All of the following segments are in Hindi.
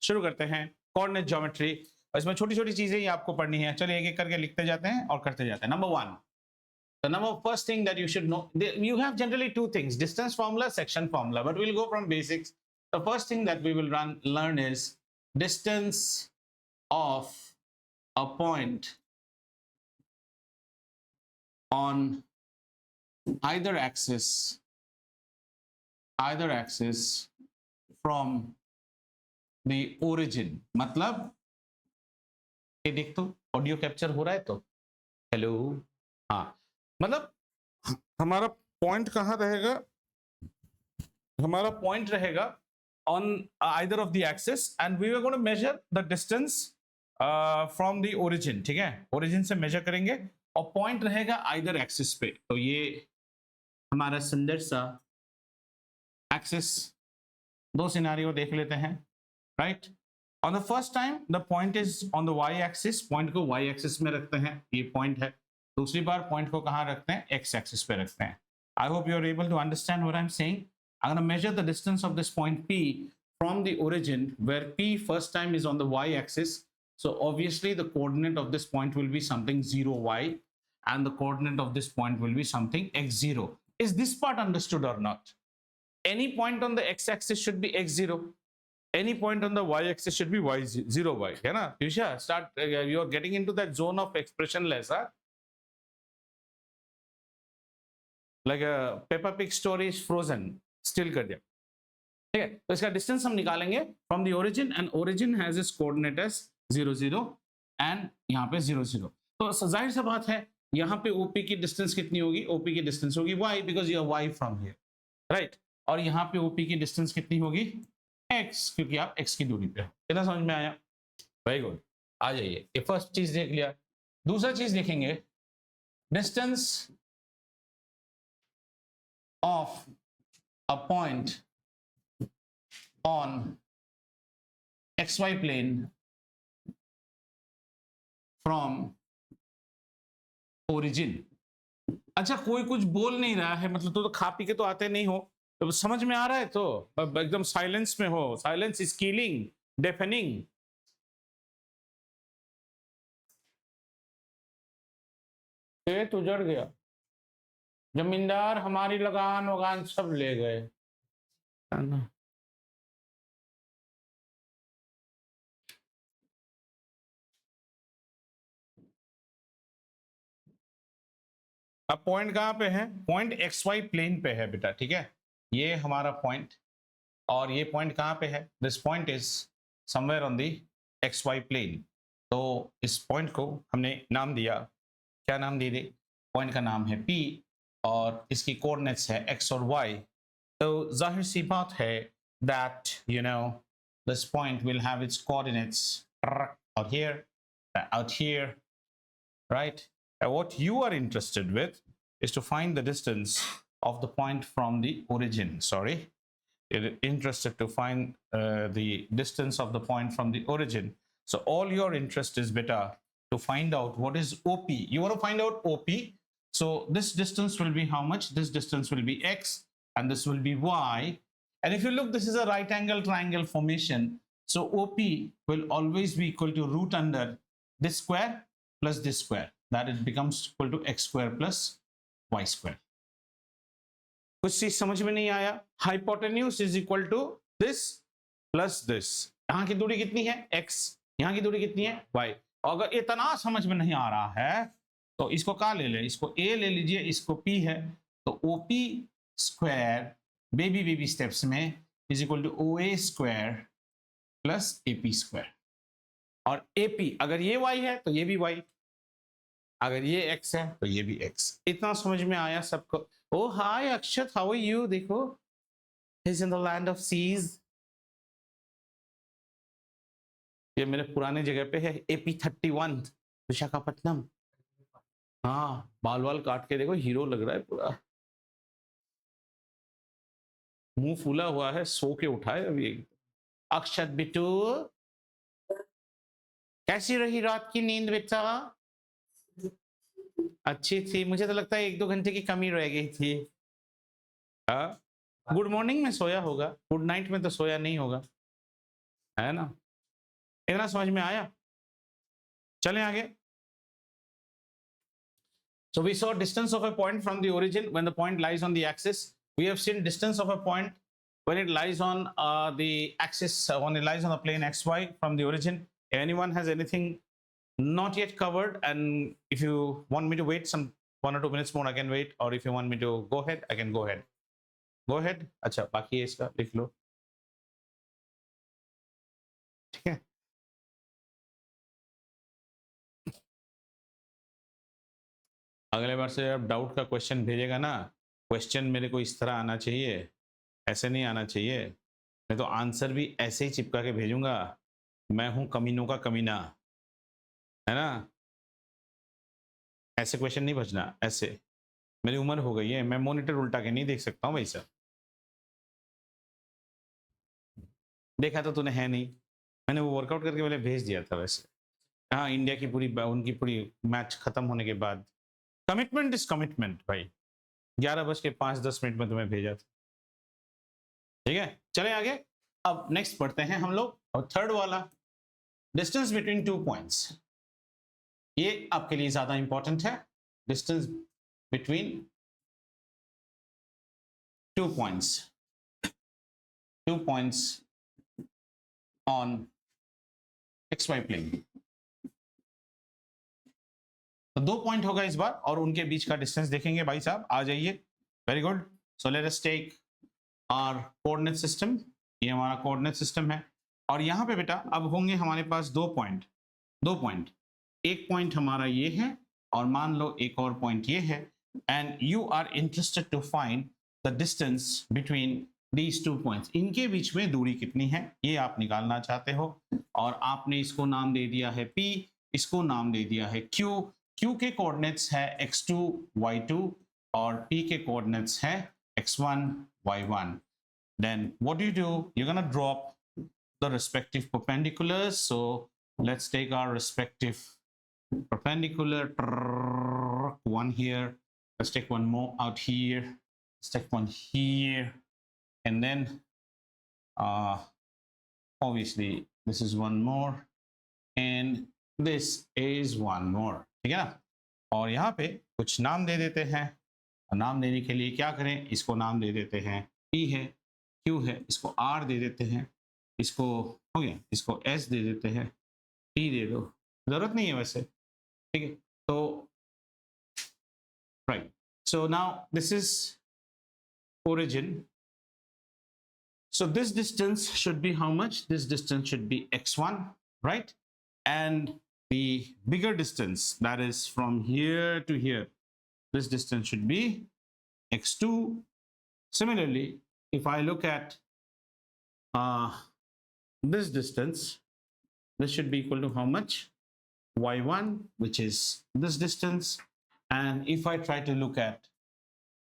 शुरू करते हैं कोऑर्डिनेट ज्योमेट्री। इसमें छोटी छोटी चीजें ही आपको पढ़नी है। चलिए एक एक करके लिखते जाते हैं और करते जाते हैं। Number 1, the number first thing that you should know, you have generally two things, distance formula, section formula, but we'll go from basics. The first thing that we will learn is distance of a point on either axis from the origin। मतलब ये देख तो ऑडियो कैप्चर हो रहा है तो हेलो, हाँ, मतलब हमारा पॉइंट कहाँ रहेगा, हमारा पॉइंट रहेगा on either of the axis and we were going to measure the distance from the origin। ठीक है, origin से measure करेंगे और पॉइंट रहेगा either axis पे। तो ये हमारा सुंदर सा एक्सिस, दो सिनेरियो देख लेते हैं, right. On the first time the point is on the Y axis, point को वाई एक्सिस में रखते हैं, ये पॉइंट है। दूसरी बार पॉइंट को कहाँ रखते हैं, एक्स एक्सिस पे रखते हैं। I hope you are able to understand what I am saying. I am gonna measure the distance of this point P from the origin, where P first time is on the y axis, so obviously the coordinate of this point will be something 0y and the coordinate of this point will be something x0। Is this part understood or not? Any point on the x axis should be x0, any point on the y axis should be y0y, है ना Yusha? Start, you are getting into that zone of expressionless, huh? Like a Peppa Pig story is frozen, still कर दिया, ठीक है। तो इसका डिस्टेंस हम निकालेंगे from the origin and origin has its coordinate as 0 0 and यहाँ पे 0 0। तो जाहिर सा बात है यहाँ पे ओपी की डिस्टेंस कितनी होगी, ओपी की डिस्टेंस होगी y, because you are y from here, right. और यहाँ पे ओपी की डिस्टेंस कितनी होगी, x, क्योंकि आप x की दूरी पे हो। कितना समझ में आया? वेरी गुड, आ जाइए। ये फर्स्ट चीज देख लिया। दूसरा चीज देखेंगे, distance of a point on xy plane from origin। अच्छा, कोई कुछ बोल नहीं रहा है, मतलब तो खा पी के तो आते नहीं हो, तो समझ में आ रहा है तो एकदम साइलेंस में हो। Silence is killing, deafening. खेत उजड़ गया, जमींदार हमारी लगान वगान सब ले गए, है ना। अब पॉइंट कहाँ पे है, पॉइंट एक्स वाई प्लेन पे है बेटा, ठीक है। ये हमारा पॉइंट, और ये पॉइंट कहाँ पे है, this point is somewhere on the X Y plane. तो इस पॉइंट को हमने नाम दिया, क्या नाम दिए? पॉइंट का नाम है P और इसकी कोऑर्डिनेट्स है x और y। तो जाहिर सी बात है that you know this point will have its coordinates out here, out here, right? And what you are interested with is to find the distance of the point from the origin. Sorry, you're interested to find the distance of the point from the origin. So all your interest is beta to find out what is OP. You want to find out OP. So this distance will be how much? This distance will be x and this will be y. And if you look, this is a right angle triangle formation. So OP will always be equal to root under this square plus this square. That it becomes equal to x square plus y square. कुछ चीज समझ में नहीं आया? Hypotenuse is equal to this plus this. यहाँ की दूरी कितनी है? x. यहाँ की दूरी कितनी है? y. अगर इतना समझ में नहीं आ रहा है तो इसको क्या ले ले, इसको a ले लीजिए, इसको p है, तो OP स्क्वायर बेबी स्टेप्स में is equal to OA square plus AP square. और AP अगर ये y है तो ये भी y, अगर ये x है तो ये भी x। इतना समझ में आया सबको? Oh hi Akshat, how are you? देखो, is in the land of seas. ये मेरे पुराने जगह पे है, AP31 विशाखापट्टनम। हाँ, बाल वाल काट के देखो, हीरो लग रहा है पूरा, मुंह फूला हुआ है, सो के उठाए अभी। अक्षत बिट्टू, कैसी रही रात की नींद बेटा? अच्छी थी, मुझे तो लगता है 1-2 घंटे की कमी रह गई थी। गुड मॉर्निंग में सोया होगा, गुड नाइट में तो सोया नहीं होगा, है ना। इतना समझ में आया? चलें आगे। So we saw distance of a point from the origin when the point lies on the axis. We have seen distance of a point when it lies on the axis, when it lies on the plane xy from the origin. If anyone has anything not yet covered, and if you want me to wait some 1 or 2 minutes more, I can wait. Or if you want me to go ahead, I can go ahead. Go ahead. अच्छा, बाकी है इसका लिख लो. ठीक है. अगले बार से अब डाउट का क्वेश्चन भेजेगा ना, क्वेश्चन मेरे को इस तरह आना चाहिए, ऐसे नहीं आना चाहिए. मैं तो आंसर भी ऐसे ही चिपका के भेजूंगा. मैं हूं कमीनों का कमीना, है ना. ऐसे क्वेश्चन नहीं भेजना. ऐसे मेरी उम्र हो गई है, मैं मॉनिटर उल्टा के नहीं देख सकता हूँ भाई साहब. देखा तो तूने है नहीं. मैंने वो वर्कआउट करके पहले भेज दिया था वैसे. हाँ, इंडिया की पूरी उनकी पूरी मैच खत्म होने के बाद. कमिटमेंट इज कमिटमेंट भाई. 11:05-10 में तुम्हें भेजा था. ठीक है, चले आगे. अब नेक्स्ट पढ़ते हैं हम लोग. और थर्ड वाला, डिस्टेंस बिटवीन 2 पॉइंट्स. ये आपके लिए ज्यादा इंपॉर्टेंट है. Distance between 2 points. 2 points on XY plane. तो 2 पॉइंट होगा इस बार, और उनके बीच का डिस्टेंस देखेंगे भाई साहब. आ जाइए. Very good. So let us take our coordinate system. ये हमारा कोऑर्डिनेट सिस्टम है. और यहाँ पे बेटा अब होंगे हमारे पास 2 पॉइंट. 2 पॉइंट. एक पॉइंट हमारा ये है, और मान लो एक और पॉइंट ये है. And you are interested to find the distance between these 2 points. इनके बीच में दूरी कितनी है ये आप निकालना चाहते हो. और आपने इसको नाम दे दिया है P, इसको नाम दे दिया है Q. Q के कोऑर्डिनेट्स है x2 y2, और P के कोऑर्डिनेट्स है x1 y1. Then what do? You're gonna drop the respective perpendiculars. So let's take our respective perpendicular. One here. Let's take one more out here. Let's take one here, and then obviously this is one more, and this is one more. ठीक है ना. और यहाँ पे कुछ नाम दे देते हैं. नाम देने के लिए क्या करें, इसको नाम दे देते हैं P है, Q है, इसको R दे देते हैं, इसको हो गया, इसको S दे देते हैं, T दे दो. जरूरत नहीं है वैसे. ठीक है. तो right. So now this is origin. So this distance should be how much? This distance should be x1, right? And the bigger distance, that is from here to here, this distance should be x2. Similarly, if I look at this distance, this should be equal to how much? y1, which is this distance. And if I try to look at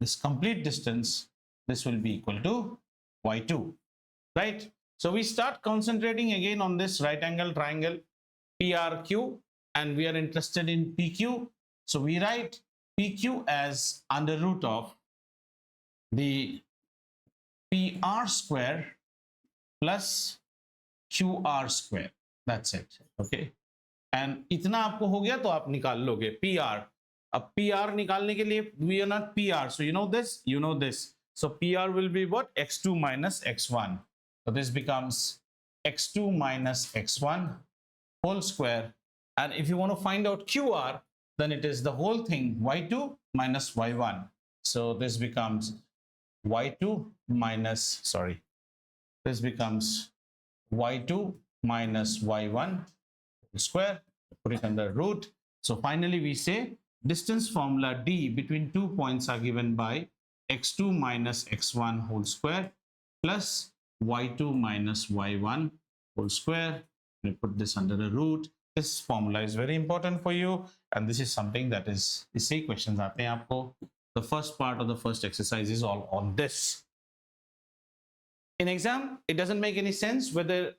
this complete distance, this will be equal to y2, right? So we start concentrating again on this right angle triangle PRQ, and we are interested in PQ. So we write PQ as under root of the PR square plus QR square. That's it. Okay. And इतना आपको हो गया तो आप निकाल लोगे PR. अब PR निकालने के लिए we are not PR. So you know this, you know this. So PR will be what? X2 minus X1. So this becomes X2 minus X1 whole square. And if you want to find out QR, then it is the whole thing y2 minus y1. So this becomes y2 minus, sorry, this becomes y2 minus y1 square. Put it under root. So finally we say distance formula D between 2 points are given by x2 minus x1 whole square plus y2 minus y1 whole square. We put this under the root. This formula is very important for you, and this is something that is, इससे questions आते हैं आपको. The first part of the first exercise is all on this. In exam, it doesn't make any sense whether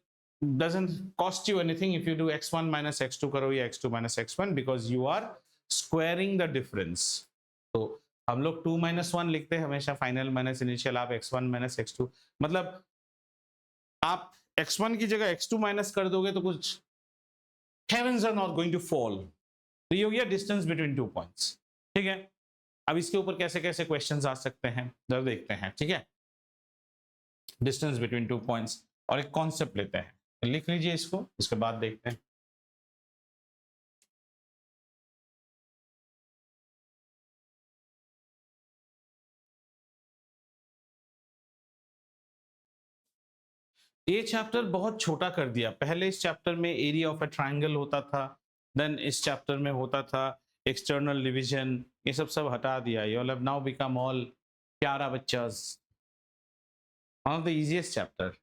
doesn't cost you anything if you do x1 minus x2 करो या x2 minus x1, because you are squaring the difference. तो हम लोग 2 minus 1 लिखते हैं हमेशा, final minus initial. आप x1 minus x2, मतलब आप x1 की जगह x2 माइनस कर दोगे तो कुछ heavens are not going to fall। तो ये हो गया डिस्टेंस बिटवीन टू पॉइंट्स, ठीक है। अब इसके ऊपर कैसे कैसे क्वेश्चंस आ सकते हैं जरा देखते हैं, ठीक है। डिस्टेंस बिटवीन टू पॉइंट्स और एक कॉन्सेप्ट लेते हैं, लिख लीजिए इसको, इसके बाद देखते हैं। ये चैप्टर बहुत छोटा कर दिया। पहले इस चैप्टर में एरिया ऑफ अ ट्रायंगल होता था, देन इस चैप्टर में होता था एक्सटर्नल डिवीजन, ये सब हटा दिया। You have now become all प्यारा बच्चास, one of the easiest chapter.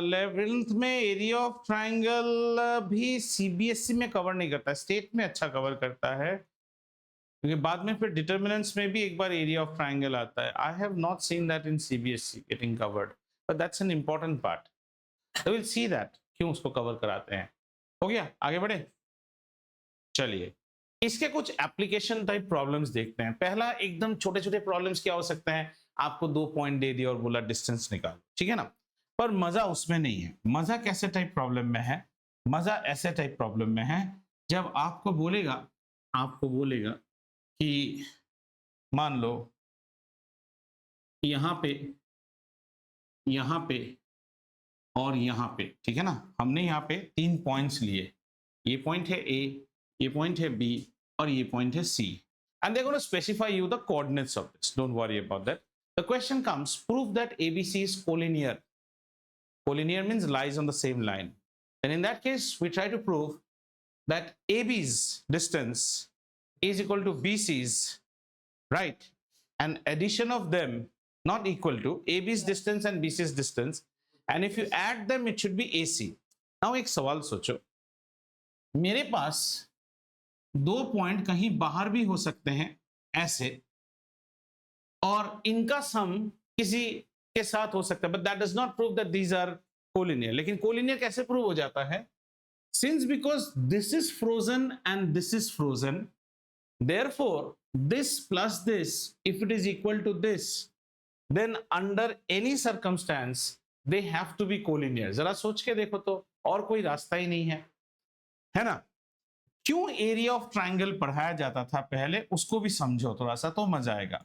Eleventh में एरिया ऑफ ट्रायंगल भी सीबीएसई में कवर नहीं करता, स्टेट में अच्छा कवर करता है, क्योंकि बाद में फिर डिटर्मिनेंट्स में भी एक बार एरिया ऑफ ट्रायंगल आता है। I have not seen that in CBSE getting covered, but that's an important part, so we'll see that क्यों उसको कवर कराते हैं। हो गया, आगे बढ़े। चलिए इसके कुछ एप्लीकेशन टाइप प्रॉब्लम्स देखते हैं। पहला एकदम छोटे छोटे प्रॉब्लम्स क्या हो सकते हैं, आपको 2 पॉइंट दे दिया और बोला डिस्टेंस निकालो, ठीक है ना। पर मजा उसमें नहीं है। मजा कैसे टाइप प्रॉब्लम में है, मजा ऐसे टाइप प्रॉब्लम में है जब आपको बोलेगा कि मान लो यहाँ पे और यहाँ पे, ठीक है ना, हमने यहाँ पे 3 पॉइंट्स लिए, ये पॉइंट है A, ये पॉइंट है B और ये पॉइंट है C, and they're going to specify you the coordinates of this, don't worry about that। The question comes, prove that ABC is collinear। Collinear means lies on the same line, and in that case we try to prove that AB's distance is equal to BC's, right, and addition of them not equal to AB's distance and BC's distance, and if you add them it should be AC। now एक सवाल सोचो, मेरे पास 2 पॉइंट कहीं बाहर भी हो सकते हैं ऐसे, और इनका सम किसी के साथ हो सकता है, but that does not prove that these are collinear. लेकिन कोलिनियर कैसे प्रूव हो जाता है, since because this is frozen and this is frozen, therefore this plus this, if it is equal to this, then under any circumstance they have to be collinear। जरा सोच के देखो तो, और कोई रास्ता ही नहीं है ना। क्यों एरिया ऑफ ट्रायंगल पढ़ाया जाता था पहले, उसको भी समझो थोड़ा सा तो मजा आएगा।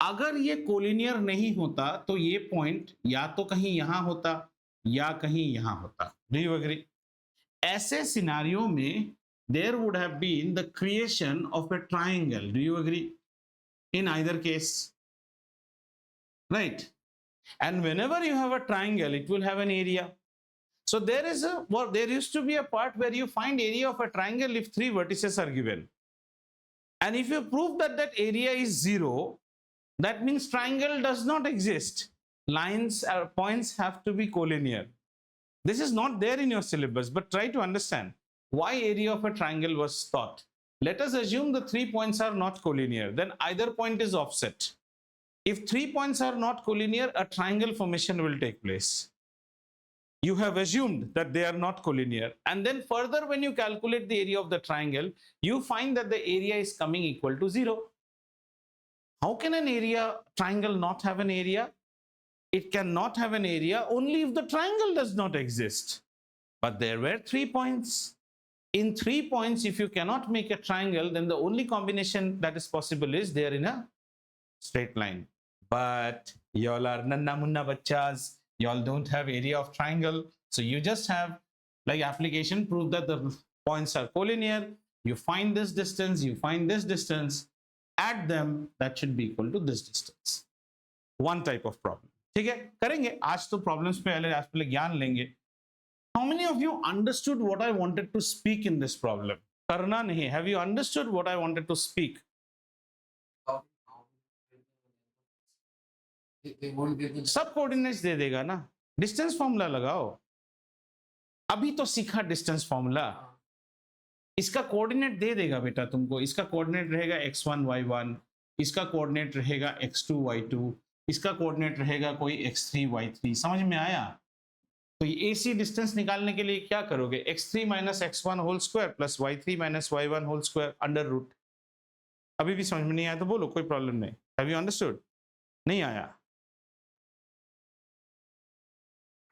अगर ये कोलिनियर नहीं होता तो ये पॉइंट या तो कहीं यहां होता या कहीं यहां होता। Do you agree? ऐसे सिनारियो में there would have been the creation of a triangle। Do you agree? In either case, right? And whenever you have a triangle, it will have an area। so there used to be a part where you find area of a triangle if 3 vertices are given, and if you prove that that area is 0, that means triangle does not exist, lines or points have to be collinear। this is not there in your syllabus, but try to understand why area of a triangle was thought। let us assume the 3 points are not collinear, then either point is offset। if 3 points are not collinear, a triangle formation will take place। you have assumed that they are not collinear, and then further when you calculate the area of the triangle, you find that the area is coming equal to 0। how can an area triangle not have an area? it cannot have an area only if the triangle does not exist, but there were 3 points। in 3 points, if you cannot make a triangle, then the only combination that is possible is there in a straight line। but y'all are nanna munna bachchas, y'all don't have area of triangle, so you just have like application prove that the points are collinear। you find this distance, you find this distance, add them, that should be equal to this distance। one type of problem, ठीक है। करेंगे आज तो प्रॉब्लम्स पे पहले ज्ञान लेंगे। How many of you understood what I wanted to speak in this problem? करना नहीं, have you understood what I wanted to speak? सब कोऑर्डिनेट्स दे देगा ना, डिस्टेंस फॉर्मूला लगाओ। अभी तो सीखा डिस्टेंस फॉर्मूला, इसका कोऑर्डिनेट दे देगा बेटा तुमको। इसका कोऑर्डिनेट रहेगा x1 y1, इसका कोऑर्डिनेट रहेगा x2 y2, इसका कोऑर्डिनेट रहेगा कोई x3 y3। समझ में आया? तो ये AC डिस्टेंस निकालने के लिए क्या करोगे, x3 minus x1 whole square plus y3 minus y1 whole square under root. अभी भी समझ में नहीं आया तो बोलो, कोई प्रॉब्लम नहीं। Have you understood? नहीं आया?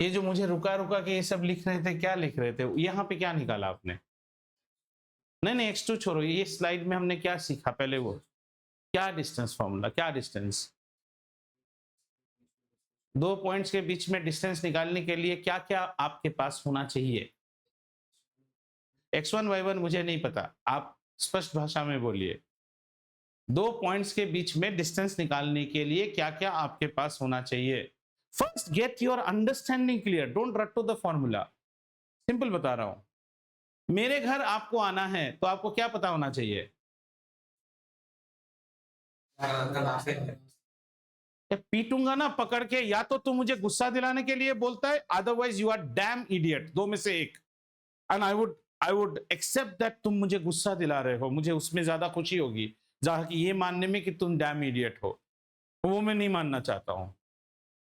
ये जो मुझे रुका रुका के ये सब लिख रहे थे, क्या लिख रहे थे यहाँ पे, क्या निकाला आपने? नहीं x2 छोड़ो, ये स्लाइड में हमने क्या सीखा पहले, वो क्या डिस्टेंस फॉर्मूला, क्या डिस्टेंस, दो पॉइंट्स के बीच में डिस्टेंस निकालने के लिए क्या क्या आपके पास होना चाहिए? x1 y1 मुझे नहीं पता, आप स्पष्ट भाषा में बोलिए। दो पॉइंट्स के बीच में डिस्टेंस निकालने के लिए क्या क्या आपके पास होना चाहिए? First get your understanding clear, don't रट टू द फॉर्मूला। सिंपल बता रहा हूं, मेरे घर आपको आना है तो आपको क्या पता होना चाहिए? पीटूंगा ना पकड़ के, या तो तुम मुझे गुस्सा दिलाने के लिए बोलता है, otherwise you are damn idiot, दो में से एक। And I would accept that तुम मुझे गुस्सा दिला रहे हो, मुझे उसमें ज्यादा खुशी होगी कि ये मानने में कि तुम डैम इडियट हो, वो मैं नहीं मानना चाहता हूं।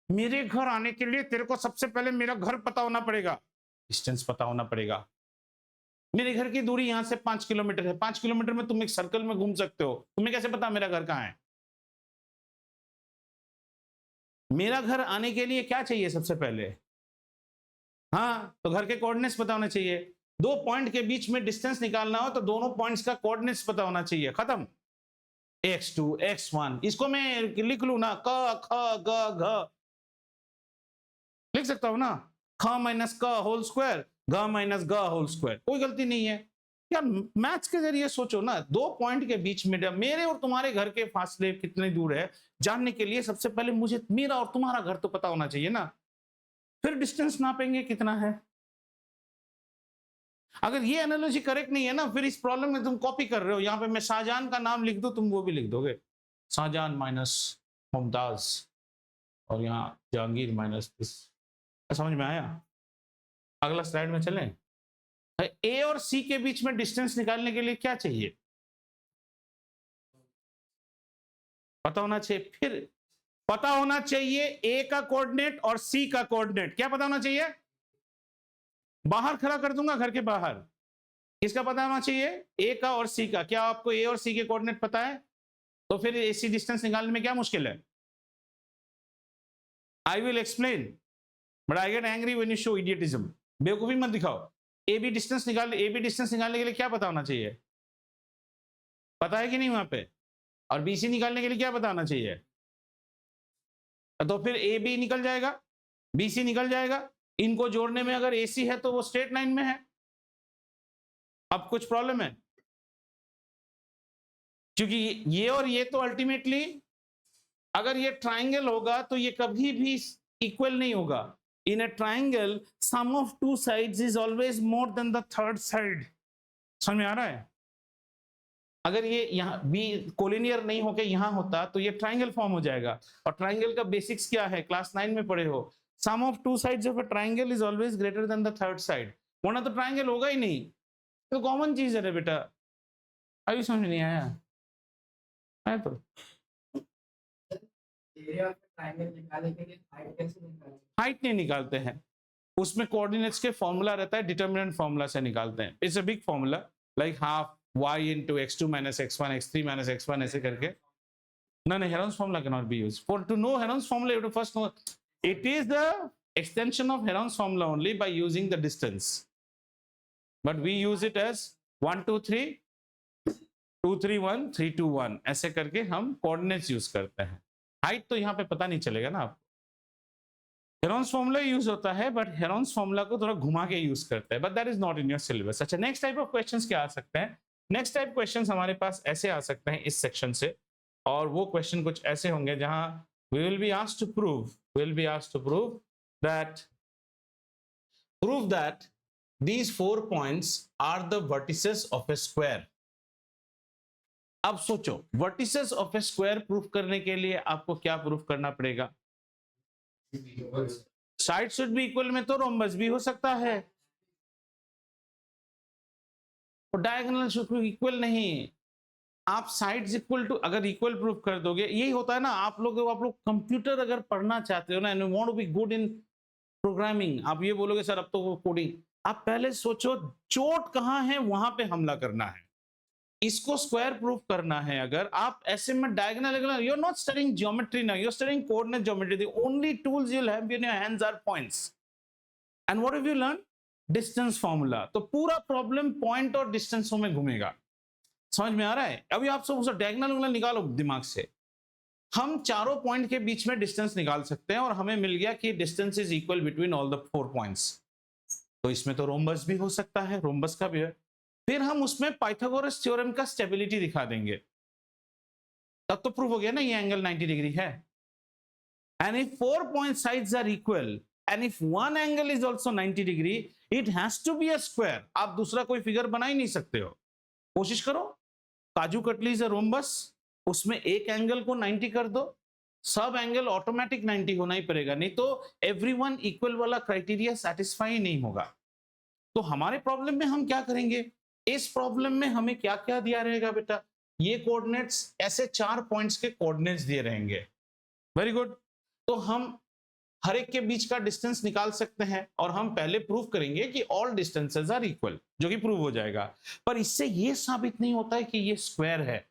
मेरे घर आने के लिए तेरे को सबसे पहले मेरा घर पता होना पड़ेगा, डिस्टेंस पता होना पड़ेगा। मेरे घर की दूरी यहां से 5 किलोमीटर है, 5 किलोमीटर में तुम एक सर्कल में घूम सकते हो, तुम्हें कैसे पता मेरा घर कहां है? मेरा घर आने के लिए क्या चाहिए सबसे पहले? हाँ, तो घर के कोऑर्डिनेट्स पता होने चाहिए। दो पॉइंट के बीच में डिस्टेंस निकालना हो तो दोनों पॉइंट्स का कोऑर्डिनेट्स पता होना चाहिए, खत्म। x2 x1, इसको मैं लिख लू ना, क ख ग घ, लिख सकता हूं ना, ख माइनस क होल स्क्वायर, घ माइनस ग होल स्क्वायर, कोई गलती नहीं है यार। मैथ्स के जरिए सोचो ना, दो पॉइंट के बीच में मेरे और तुम्हारे घर के फासले कितने दूर है जानने के लिए सबसे पहले मुझे मेरा और तुम्हारा घर तो पता होना चाहिए ना, फिर डिस्टेंस नापेंगे कितना है। अगर ये एनालॉजी करेक्ट नहीं है ना, फिर इस प्रॉब्लम में तुम कॉपी कर रहे हो। यहाँ पे मैं शाहजहां का नाम लिख दो, तुम वो भी लिख दोगे, शाहजहां माइनस मुमताज, और यहाँ जहांगीर माइनस दिस। समझ में आया? अगला स्लाइड में चलें। ए और सी के बीच में डिस्टेंस निकालने के लिए क्या चाहिए? पता होना चाहिए। फिर पता होना चाहिए ए का कोऑर्डिनेट और सी का कोऑर्डिनेट। क्या पता होना चाहिए? बाहर खड़ा कर दूंगा, घर के बाहर। किसका पता होना चाहिए? ए का और सी का। क्या आपको ए और सी के कोऑर्डिनेट पता है? तो फिर एसी डिस्टेंस निकालने में क्या मुश्किल है? I will explain, but I get angry when you show idiotism. बेवकूफी मत दिखाओ। ए बी डिस्टेंस निकालने के लिए क्या पता होना चाहिए? पता है कि नहीं वहां पे? और बीसी निकालने के लिए क्या पता होना चाहिए? तो फिर ए बी निकल जाएगा, बीसी निकल जाएगा। इनको जोड़ने में अगर एसी है तो वो स्ट्रेट लाइन में है। अब कुछ प्रॉब्लम है? क्योंकि ये और ये तो अल्टीमेटली, अगर ये ट्राइंगल होगा तो ये कभी भी इक्वल नहीं होगा। In a triangle sum of two sides is always more than the third side. समझ में आ रहा है? अगर ये यहाँ बी कोलिनियर नहीं होके यहाँ होता तो ये ट्राइंगल फॉर्म हो जाएगा। और ट्राइंगल का बेसिक्स क्या है, क्लास 9 में पढ़े हो। Sum of two sides of a triangle is always greater than the third side, वरना तो ट्राइंगल होगा ही नहीं। तो कॉमन चीज है रे बेटा। अभी समझ नहीं आया है तो हाइट नहीं निकालते हैं, उसमें कोऑर्डिनेट्स के फॉर्मूला रहता है, डिटरमिनेंट फॉर्मूला से निकालते हैं। It's a big formula, like half y into x2 minus x1 x3 minus x1 ऐसे करके। No, Heron's formula cannot be used. For to know Heron's formula, you have to first know it is the extension of Heron's formula only by using the distance. But we use it as 1 2 3 2 3 1 3 2 1 ऐसे करके हम coordinates use करते हैं। हाइट तो यहाँ पे पता नहीं चलेगा ना आपको। Heron's formula यूज होता है, बट Heron's formula को थोड़ा घुमा के यूज करते हैं, but that is not in your syllabus. अच्छा, नेक्स्ट टाइप ऑफ क्वेश्चंस क्या आ सकते हैं? नेक्स्ट टाइप क्वेश्चंस हमारे पास ऐसे आ सकते हैं इस सेक्शन से, और वो क्वेश्चन कुछ ऐसे होंगे जहां we will be asked to prove that these 4 points are the vertices of a square. अब सोचो, vertices of a square proof करने के लिए आपको क्या प्रूफ करना पड़ेगा? साइड शुड बी इक्वल में तो रोम्बस भी हो सकता है, और डायगोनल शुड बी इक्वल नहीं। आप साइड्स इक्वल टू अगर इक्वल प्रूफ कर दोगे, यही होता है ना। आप लोग कंप्यूटर अगर पढ़ना चाहते हो ना, and you want to be good in programming, आप ये बोलोगे सर अब तो वो कोडिंग। आप पहले सोचो चोट कहां है, वहां पे हमला करना है। इसको स्क्वायर प्रूफ करना है। अगर आप ऐसे में diagonal, you are not studying geometry now, you are studying coordinate geometry. The only tools you will have in your hands are points. And what have you learn? Distance formula. तो पूरा प्रॉब्लम पॉइंट और डिस्टेंसों में घूमेगा। समझ में आ रहा है? अभी आप सब डायगोनल निकालो दिमाग से। हम चारों पॉइंट के बीच में डिस्टेंस निकाल सकते हैं और हमें मिल गया कि distance is equal between all the 4 points. तो इसमें तो रोम्बस भी हो सकता है, रोम्बस का भी है। फिर हम उसमें पाइथागोरस थ्योरम का स्टेबिलिटी दिखा देंगे, तब तो प्रूव हो गया ना ये एंगल 90 डिग्री है। And if 4 point sides are equal and if one angle is also 90 degree, it has to be a square. आप दूसरा कोई फिगर बना ही नहीं सकते हो। कोशिश करो, काजू कटली इज अ रोम्बस, उसमें एक एंगल को 90 कर दो, सब एंगल ऑटोमेटिक 90 होना ही पड़ेगा, नहीं तो एवरीवन इक्वल वाला क्राइटेरिया सेटिस्फाई नहीं होगा। तो हमारे प्रॉब्लम में हम क्या करेंगे? इस प्रॉब्लम में हमें क्या क्या दिया रहेगा बेटा? ये कोऑर्डिनेट्स, ऐसे 4 पॉइंट्स के कोऑर्डिनेट्स दिए रहेंगे। Very good. तो हम हर एक के बीच का डिस्टेंस निकाल सकते हैं और हम पहले प्रूव करेंगे कि ऑल डिस्टेंसेस आर इक्वल, जो कि प्रूव हो जाएगा। पर इससे ये साबित नहीं होता है कि ये स्क्वायर है,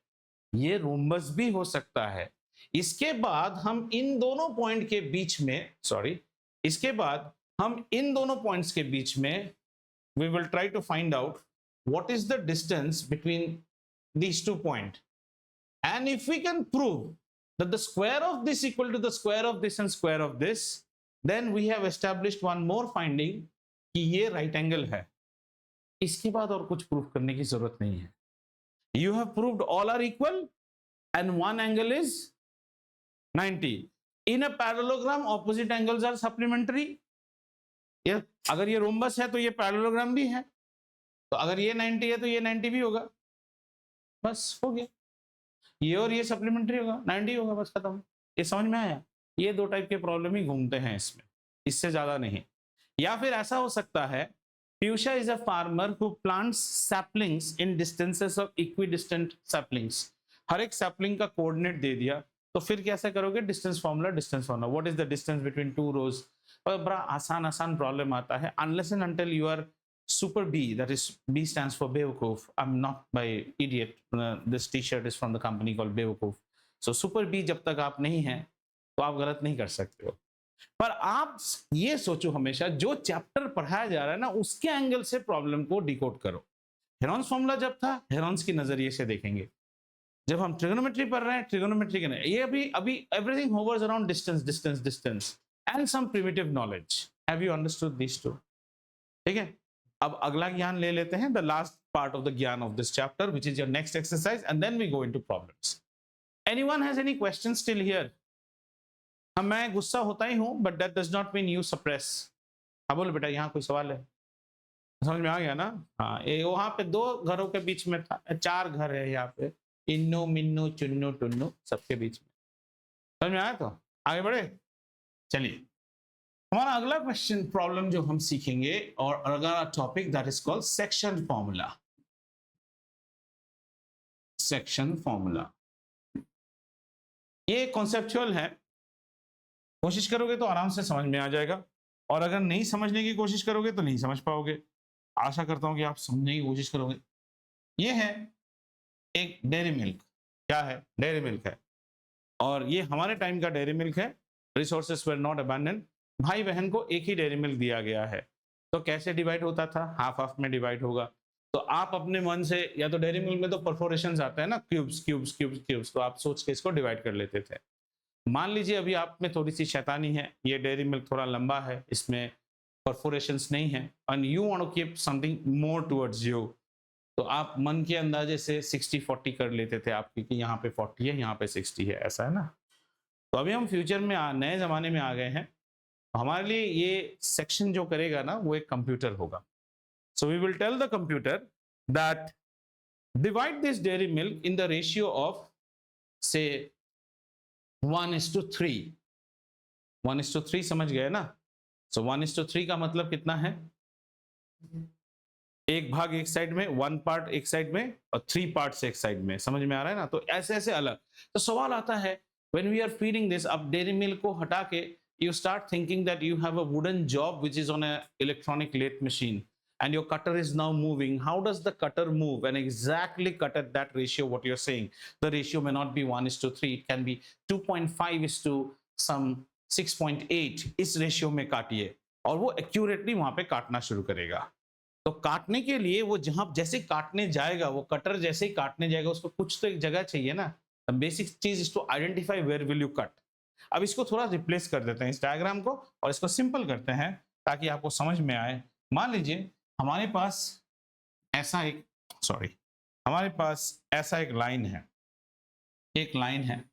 ये रोम्बस भी हो सकता है। इसके बाद हम इन दोनों पॉइंट के बीच में, इसके बाद हम इन दोनों पॉइंट्स के बीच में we will try to find out what is the distance between these 2 points, and if we can prove that the square of this equal to the square of this and square of this, then we have established one more finding कि ये right angle है। इसके बाद और कुछ प्रूफ करने की जरूरत नहीं है। You have proved all are equal and one angle is 90. In a parallelogram, opposite angles are supplementary. ये अगर ये रोम्बस है तो ये पैरेललोग्राम भी है, तो अगर ये 90 है तो ये 90 भी होगा। बस हो गया, ये और ये सप्लीमेंट्री होगा, 90 होगा, बस खत्म। ये समझ में आया? ये 2 टाइप के प्रॉब्लम ही घूमते हैं इसमें, इससे ज्यादा नहीं। या फिर ऐसा हो सकता है, Piyusha is a farmer who plants saplings in distances of equidistant saplings. हर एक सैपलिंग का कोऑर्डिनेट दे दिया, तो फिर कैसे करोगे? Distance formula, distance formula, what is the distance between 2 रोज। और बड़ा आसान प्रॉब्लम आता है, unless and until you are super B, that is B stands for Bewakoof. I'm not by idiot. This T-shirt is from the company called Bewakoof. So super B जब तक आप नहीं हैं तो आप गलत नहीं कर सकते हो। पर आप ये सोचो हमेशा, जो चैप्टर पढ़ाया जा रहा है ना, उसके एंगल से प्रॉब्लम को डिकोड करो। हेरॉन्स फॉर्मूला जब था, हेरॉन्स की नजरिए से देखेंगे। जब हम ट्रिगोनोमेट्री पढ़ रहे हैं, ट्रिगोनोमेट्री के नहीं, ये अभी everything hovers around distance and some primitive knowledge. Have you understood these two? ठीक है, अब अगला ज्ञान ले लेते हैं, the last part of the ज्ञान of this chapter, which is your next exercise, and then we go into problems. Anyone has any questions still here? मैं गुस्सा होता ही हूं, but that does not mean you suppress. हाँ बोलो बेटा, यहाँ कोई सवाल है? समझ में आ गया ना? हाँ, ये वहां पे 2 घरों के बीच में था, 4 घर है यहाँ पे, इन्नू मिन्नू चुन्नू टुन्नू सबके बीच में। समझ में आया? तो आगे बढ़े, चलिए। हमारा अगला क्वेश्चन प्रॉब्लम जो हम सीखेंगे, और अगला topic that is called section formula. Section formula ये कॉन्सेप्चुअल है, कोशिश करोगे तो आराम से समझ में आ जाएगा, और अगर नहीं समझने की कोशिश करोगे तो नहीं समझ पाओगे। आशा करता हूं कि आप समझने की कोशिश करोगे। ये है एक डेयरी मिल्क। क्या है? डेयरी मिल्क है, और ये हमारे टाइम का डेयरी मिल्क है। Resources were not abandon. भाई बहन को एक ही डेयरी मिल्क दिया गया है, तो कैसे डिवाइड होता था? हाफ हाफ में डिवाइड होगा। तो आप अपने मन से, या तो डेयरी मिल्क में तो परफोरेशंस आते हैं ना, क्यूब्स क्यूब्स क्यूब्स क्यूब्स, तो आप सोच के इसको डिवाइड कर लेते थे। मान लीजिए अभी आप में थोड़ी सी शैतानी है, ये डेयरी मिल्क थोड़ा लंबा है, इसमें परफोरेशंस नहीं है, and you want to keep something more towards you, तो आप मन के अंदाजे से 60-40 कर लेते थे आप, क्योंकि यहाँ पे 40 है, यहाँ पे 60 है, ऐसा है ना। तो अभी हम फ्यूचर में नए जमाने में आ गए हैं, हमारे लिए ये सेक्शन जो करेगा ना, वो एक कंप्यूटर होगा। So we will tell the computer that divide this dairy milk in the ratio of say 1:3। 1:3 समझ गए ना? सो 1:3 का मतलब कितना है? 1 भाग एक साइड में, 1 पार्ट एक साइड में, और 3 पार्ट्स एक साइड में। समझ में आ रहा है ना? तो ऐसे ऐसे अलग। तो सवाल आता है, when we are feeding this, अब डेयरी मिल्क को हटा के you start thinking that you have a wooden job which is on a electronic lathe machine, and your cutter is now moving. How does the cutter move and exactly cut at that ratio? What you're saying, the ratio may not be 1:3, it can be 2.5 is to some 6.8। इस रेशियो में काटिए। और वो एक्यूरेटली वहां पे काटना शुरू करेगा। तो काटने के लिए वो जहां जैसे काटने जाएगा, वो कटर जैसे ही काटने जाएगा, उसको कुछ तो एक जगह चाहिए ना। बेसिक चीज is to identify where will you cut. अब इसको थोड़ा रिप्लेस कर देते हैं इस डायग्राम को, और इसको सिंपल करते हैं ताकि आपको समझ में आए। मान लीजिए हमारे पास ऐसा एक हमारे पास ऐसा एक लाइन है,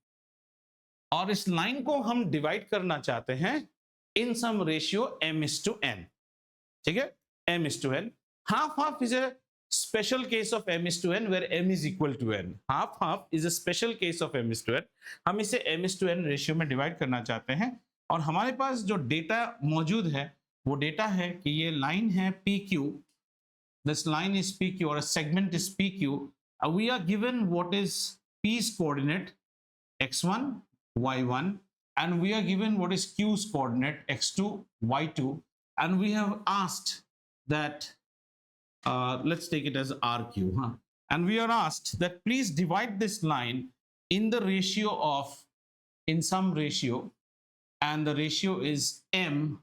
और इस लाइन को हम डिवाइड करना चाहते हैं इन सम रेशियो m:n, ठीक है, m:n। half is a special case of m:n where m is equal to n। half is a special case of m:n। हम इसे m:n रेशियो में डिवाइड करना चाहते हैं, और हमारे पास जो डेटा मौजूद है वो डेटा है कि ये लाइन है PQ, this line is PQ or a segment is PQ। We are given what is P's coordinate x1, y1, and we are given what is Q's coordinate x2, y2, and we have asked that let's take it as RQ, huh? And we are asked that please divide this line in the ratio of, in some ratio, and the ratio is m:n,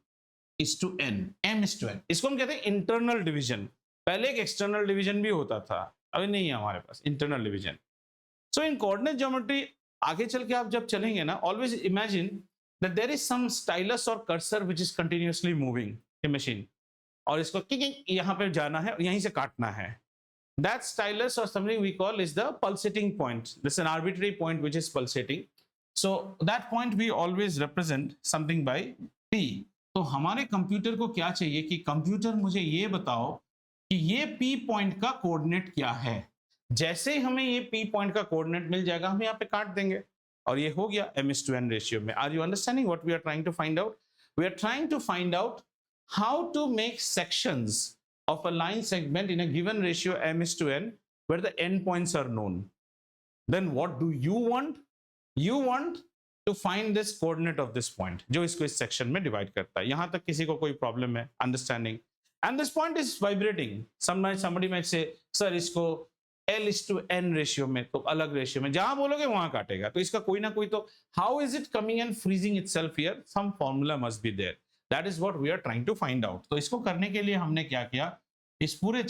m:n। इसको हम कहते हैं इंटरनल डिवीजन। पहले एक एक्सटर्नल डिवीजन भी होता था, अभी नहीं है हमारे पास internal division. So in coordinate geometry आगे चल के आप जब चलेंगे ना, always imagine that there is some stylus और cursor which is continuously moving in machine, और इसको यहाँ पे जाना है, यहीं से काटना है। दैट स्टाइलस और something we call is the pulsating point. This is an arbitrary point which is pulsating. So that point we always represent something by p। तो हमारे कंप्यूटर को क्या चाहिए कि कंप्यूटर मुझे ये बताओ कि ये P पॉइंट का कोऑर्डिनेट क्या है। जैसे ही हमें ये P पॉइंट का कोऑर्डिनेट मिल जाएगा, हम यहाँ पे काट देंगे, और ये हो गया m:n रेशियो में। Are you understanding what we are trying to find out? We are trying to find out how to make sections of a line segment in a given ratio m:n where the end points are known. Then what do you want? You want to find this coordinate of this point, जो इसको इस सेक्शन में डिवाइड करता है। यहां तक किसी को कोई प्रॉब्लम है understanding? And this point is vibrating. Somebody might say, sir, इसको L:n रेशियो में, तो अलग रेशियो में, जहां बोलोगे वहां काटेगा। तो इसका कोई ना कोई तो, how is it coming and freezing itself here? Some formula must be there. That is what we are trying to find out. तो इसको करने के लिए हमने क्या किया, इस पूरे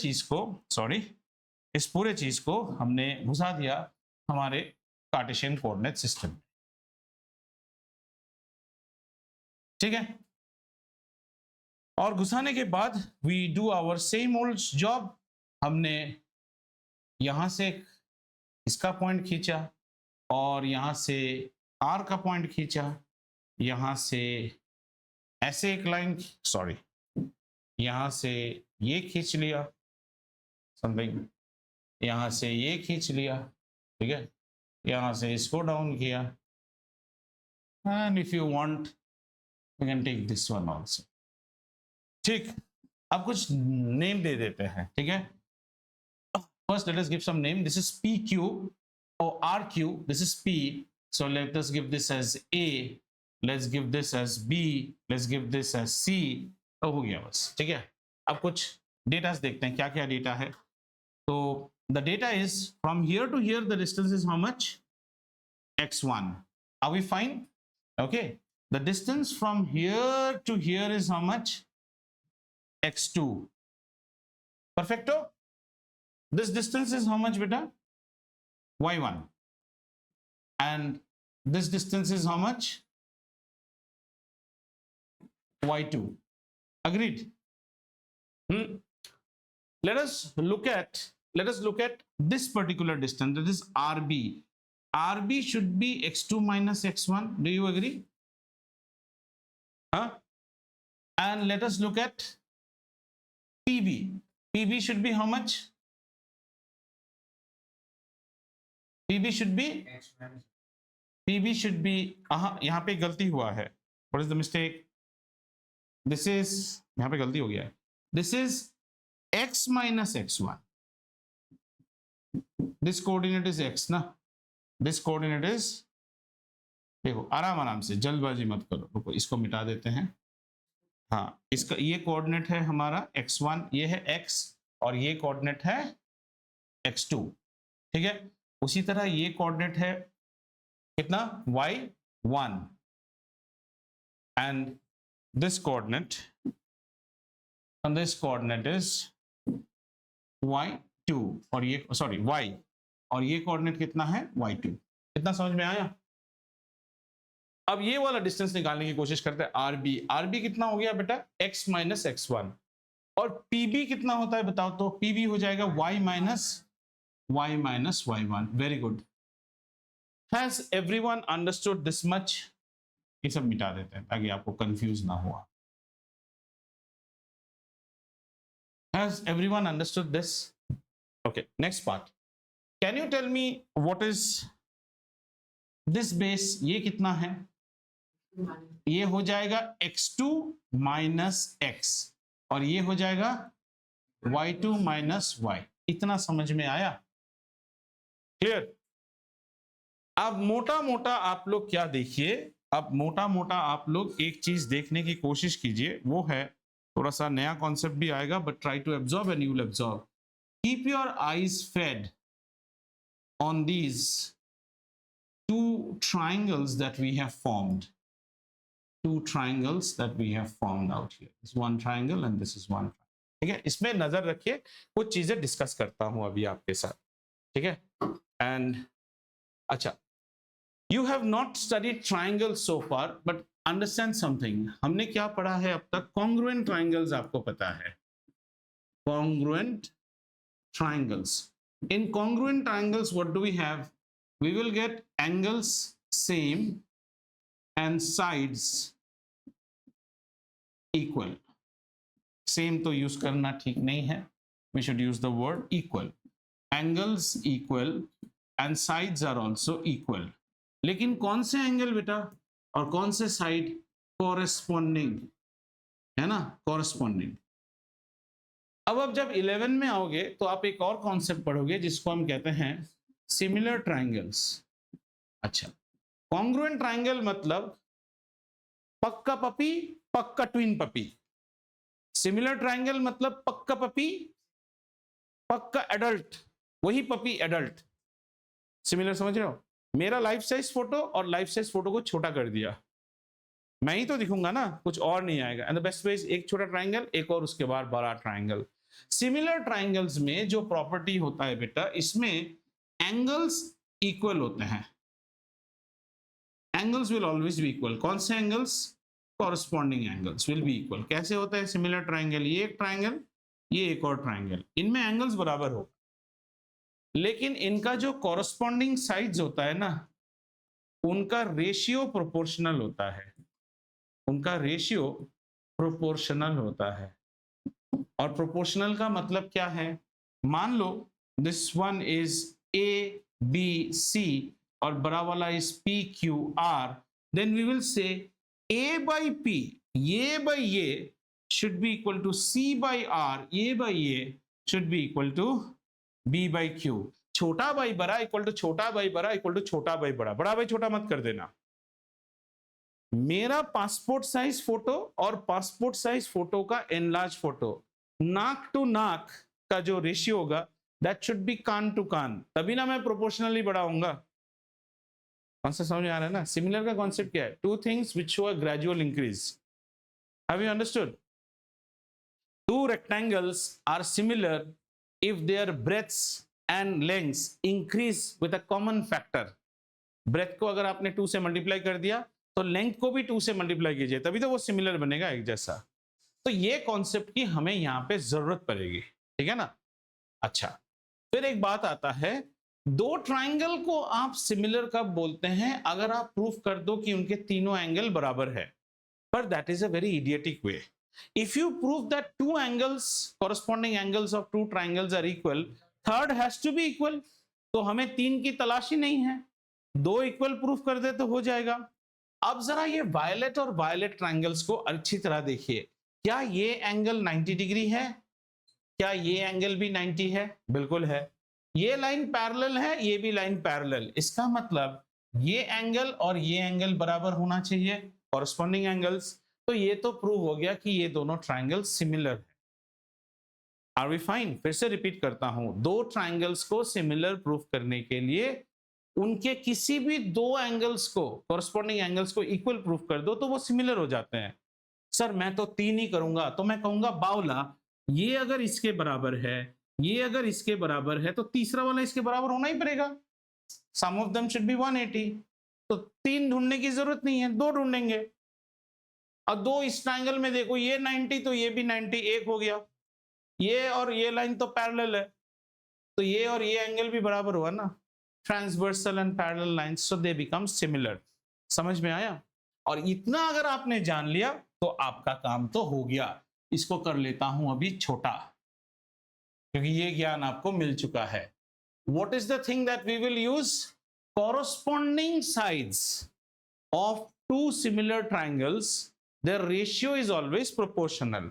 चीज को हमने घुसा दिया हमारे कार्टेशियन कोऑर्डिनेट सिस्टम। ठीक है, और घुसाने के बाद we do our same old job. हमने यहां से इसका पॉइंट खींचा, और यहां से आर का पॉइंट खींचा, यहां से ऐसे एक लाइन, यहां से ये खींच लिया समथिंग, यहां से ये खींच लिया, ठीक है, यहां से इसको डाउन किया, and if you want you can take this one also. ठीक, अब कुछ नेम दे देते हैं, ठीक है। First let us give some name. This is PQ or RQ, this is P, so let us give this as A, let's give this as B, let's give this as C। तो हो गया बस, ठीक है। अब कुछ डेटा देखते हैं क्या क्या डेटा है। तो the data is from here to here the distance is how much? x1. Are we fine? Okay, the distance from here to here is how much? x2. Perfecto. This distance is how much, beta? y1. And this distance is how much? y2. Agreed? Let us look at this particular distance, that is RB. RB should be x2 minus x1. Do you agree? Huh? And let us look at PB. PB should be how much? PB should be यहाँ पे गलती हुआ है। What is the mistake? This is, यहाँ पे गलती हो गया है। This is x minus x1. This coordinate is x ना, this coordinate is, देखो आराम से, जल्दबाजी मत करो, रुको इसको मिटा देते हैं। हाँ, इसका ये कोऑर्डिनेट है हमारा x1, ये है x, और ये कोऑर्डिनेट है x2, ठीक है। उसी तरह ये कोऑर्डिनेट है कितना, y1, and this coordinate and this coordinate is y2 और ये सॉरी y और ये कोऑर्डिनेट कितना है y2। कितना समझ में आया? अब ये वाला डिस्टेंस निकालने की कोशिश करते हैं आरबी। आरबी कितना हो गया बेटा? x minus x1। और पीबी कितना होता है बताओ तो? पीबी हो जाएगा y minus y1। Very good. Has everyone understood this much? ये सब मिटा देते हैं ताकि आपको कंफ्यूज ना हुआ। Has everyone understood this? Okay, next part. Can you tell me what is this base? ये कितना है? ये हो जाएगा x2 माइनस x और ये हो जाएगा y2 माइनस y। इतना समझ में आया? क्लियर? अब मोटा मोटा आप लोग क्या देखिए, अब मोटा मोटा आप लोग एक चीज देखने की कोशिश कीजिए, वो है थोड़ा सा नया कॉन्सेप्ट भी आएगा, but try to absorb and you will absorb. Keep your eyes fed on these two triangles that we have formed. Two triangles that we have formed out here. This is one triangle and this is one. ठीक है, इसमें नजर रखिए, कुछ चीजें डिस्कस करता हूं अभी आपके साथ। ठीक है, एंड अच्छा, you have not studied triangles so far, but understand something. हमने क्या पढ़ा है अब तक? congruent triangles आपको पता है, congruent triangles. In congruent triangles, what do we have? We will get angles same and sides equal. Same तो use करना ठीक नहीं है, we should use the word equal. Angles equal and sides are also equal. लेकिन कौन से एंगल बेटा और कौन से साइड? कॉरेस्पॉन्डिंग, है ना, कॉरेस्पॉन्डिंग। अब जब 11 में आओगे तो आप एक और कॉन्सेप्ट पढ़ोगे जिसको हम कहते हैं सिमिलर ट्रायंगल्स। अच्छा, कॉन्ग्रुएंट ट्रायंगल मतलब पक्का पपी पक्का ट्विन पपी। सिमिलर ट्रायंगल मतलब पक्का पपी पक्का एडल्ट, वही पपी एडल्ट। सिमिलर समझ रहे हो? मेरा लाइफ साइज फोटो और लाइफ साइज फोटो को छोटा कर दिया, मैं ही तो दिखूंगा ना, कुछ और नहीं आएगा। And the best way is एक छोटा ट्रायंगल, एक और उसके बाद बड़ा ट्रायंगल। सिमिलर ट्रायंगल्स में जो प्रॉपर्टी होता है बेटा, इसमें एंगल्स इक्वल होते हैं। Angles will always be equal. कौन से angles? Corresponding angles will be equal. कैसे होता है सिमिलर ट्रायंगल? ये एक ट्रायंगल, ये एक और ट्रायंगल, इनमें एंगल्स बराबर हो, लेकिन इनका जो कॉरेस्पॉन्डिंग साइड्स होता है ना, उनका रेशियो प्रोपोर्शनल होता है। उनका रेशियो प्रोपोर्शनल होता है। और प्रोपोर्शनल का मतलब क्या है? मान लो this one is A B C और बड़ा वाला is P Q R, then we will say A by P, ये बाई ये should be equal to C by R, ये by ये should be equal to B by Q। छोटा बाई बड़ा इक्वल टू छोटा बाई बड़ा इक्वल टू छोटा बाई बड़ा। बड़ा बाई छोटा मत कर देना। मेरा पासपोर्ट साइज फोटो और पासपोर्ट साइज फोटो का एनलार्ज फोटो, नाक टू नाक का जो रेशियो होगा दैट शुड बी कान टू कान, तभी ना मैं प्रोपोर्शनली बड़ा होऊंगा। कॉन्सेप्ट समझ में आ रहा है ना? सिमिलर का कॉन्सेप्ट क्या है? Two things which show a gradual increase. Have you understood? Two rectangles are similar if their breadths and lengths increase with a common factor. breadth को अगर आपने 2 से मल्टीप्लाई कर दिया तो लेंथ को भी 2 से मल्टीप्लाई कीजिए, तभी तो वो सिमिलर बनेगा, एक जैसा। तो ये कॉन्सेप्ट की हमें यहाँ पे जरूरत पड़ेगी, ठीक है ना? अच्छा, फिर एक बात आता है, दो ट्राइंगल को आप सिमिलर कब बोलते हैं? अगर आप प्रूफ कर दो कि उनके तीनों एंगल बराबर है, पर that is a very idiotic way. If you prove that two angles, corresponding angles of two triangles are equal, third has to be equal। तो हमें तीन की तलाशी नहीं है, दो इक्वल प्रूफ कर दे तो हो जाएगा। अब जरा ये वायलेट और वायलेट ट्रायंगल्स को अच्छी तरह देखिए। क्या ये एंगल 90 डिग्री है? क्या ये एंगल भी 90 है? बिल्कुल है। ये लाइन पैरेलल है, ये भी लाइन पैरेलल। इसका मतलब ये एंगल और ये एंगल बराबर होना चाहिए, कॉरेस्पॉन्डिंग एंगल्स। तो ये तो प्रूव हो गया कि ये दोनों ट्रायंगल सिमिलर है। Are we fine? फिर से रिपीट करता हूं, दो ट्रायंगल्स को सिमिलर प्रूफ करने के लिए उनके किसी भी दो एंगल्स को, कॉरेस्पॉन्डिंग एंगल्स को इक्वल प्रूफ कर दो तो वो सिमिलर हो जाते हैं। सर मैं तो 3 ही करूंगा, तो मैं कहूंगा बावला, ये अगर इसके बराबर है, ये अगर इसके बराबर है, तो तीसरा वाला इसके बराबर होना ही पड़ेगा। सम ऑफ देम शुड बी 180। तो 3 ढूंढने की जरूरत नहीं है, 2 ढूंढेंगे। और 2 इस ट्रायंगल में देखो, ये 90 तो ये भी 90, एक हो गया। ये और ये लाइन तो पैरेलल है, तो ये और ये एंगल भी बराबर हुआ ना। Transversal and parallel lines, so they become similar. समझ में आया? और इतना अगर आपने जान लिया तो आपका काम तो हो गया। इसको कर लेता हूं अभी छोटा, क्योंकि ये ज्ञान आपको मिल चुका है। What is the thing that we will use? Corresponding sides of two similar triangles, their ratio is always proportional.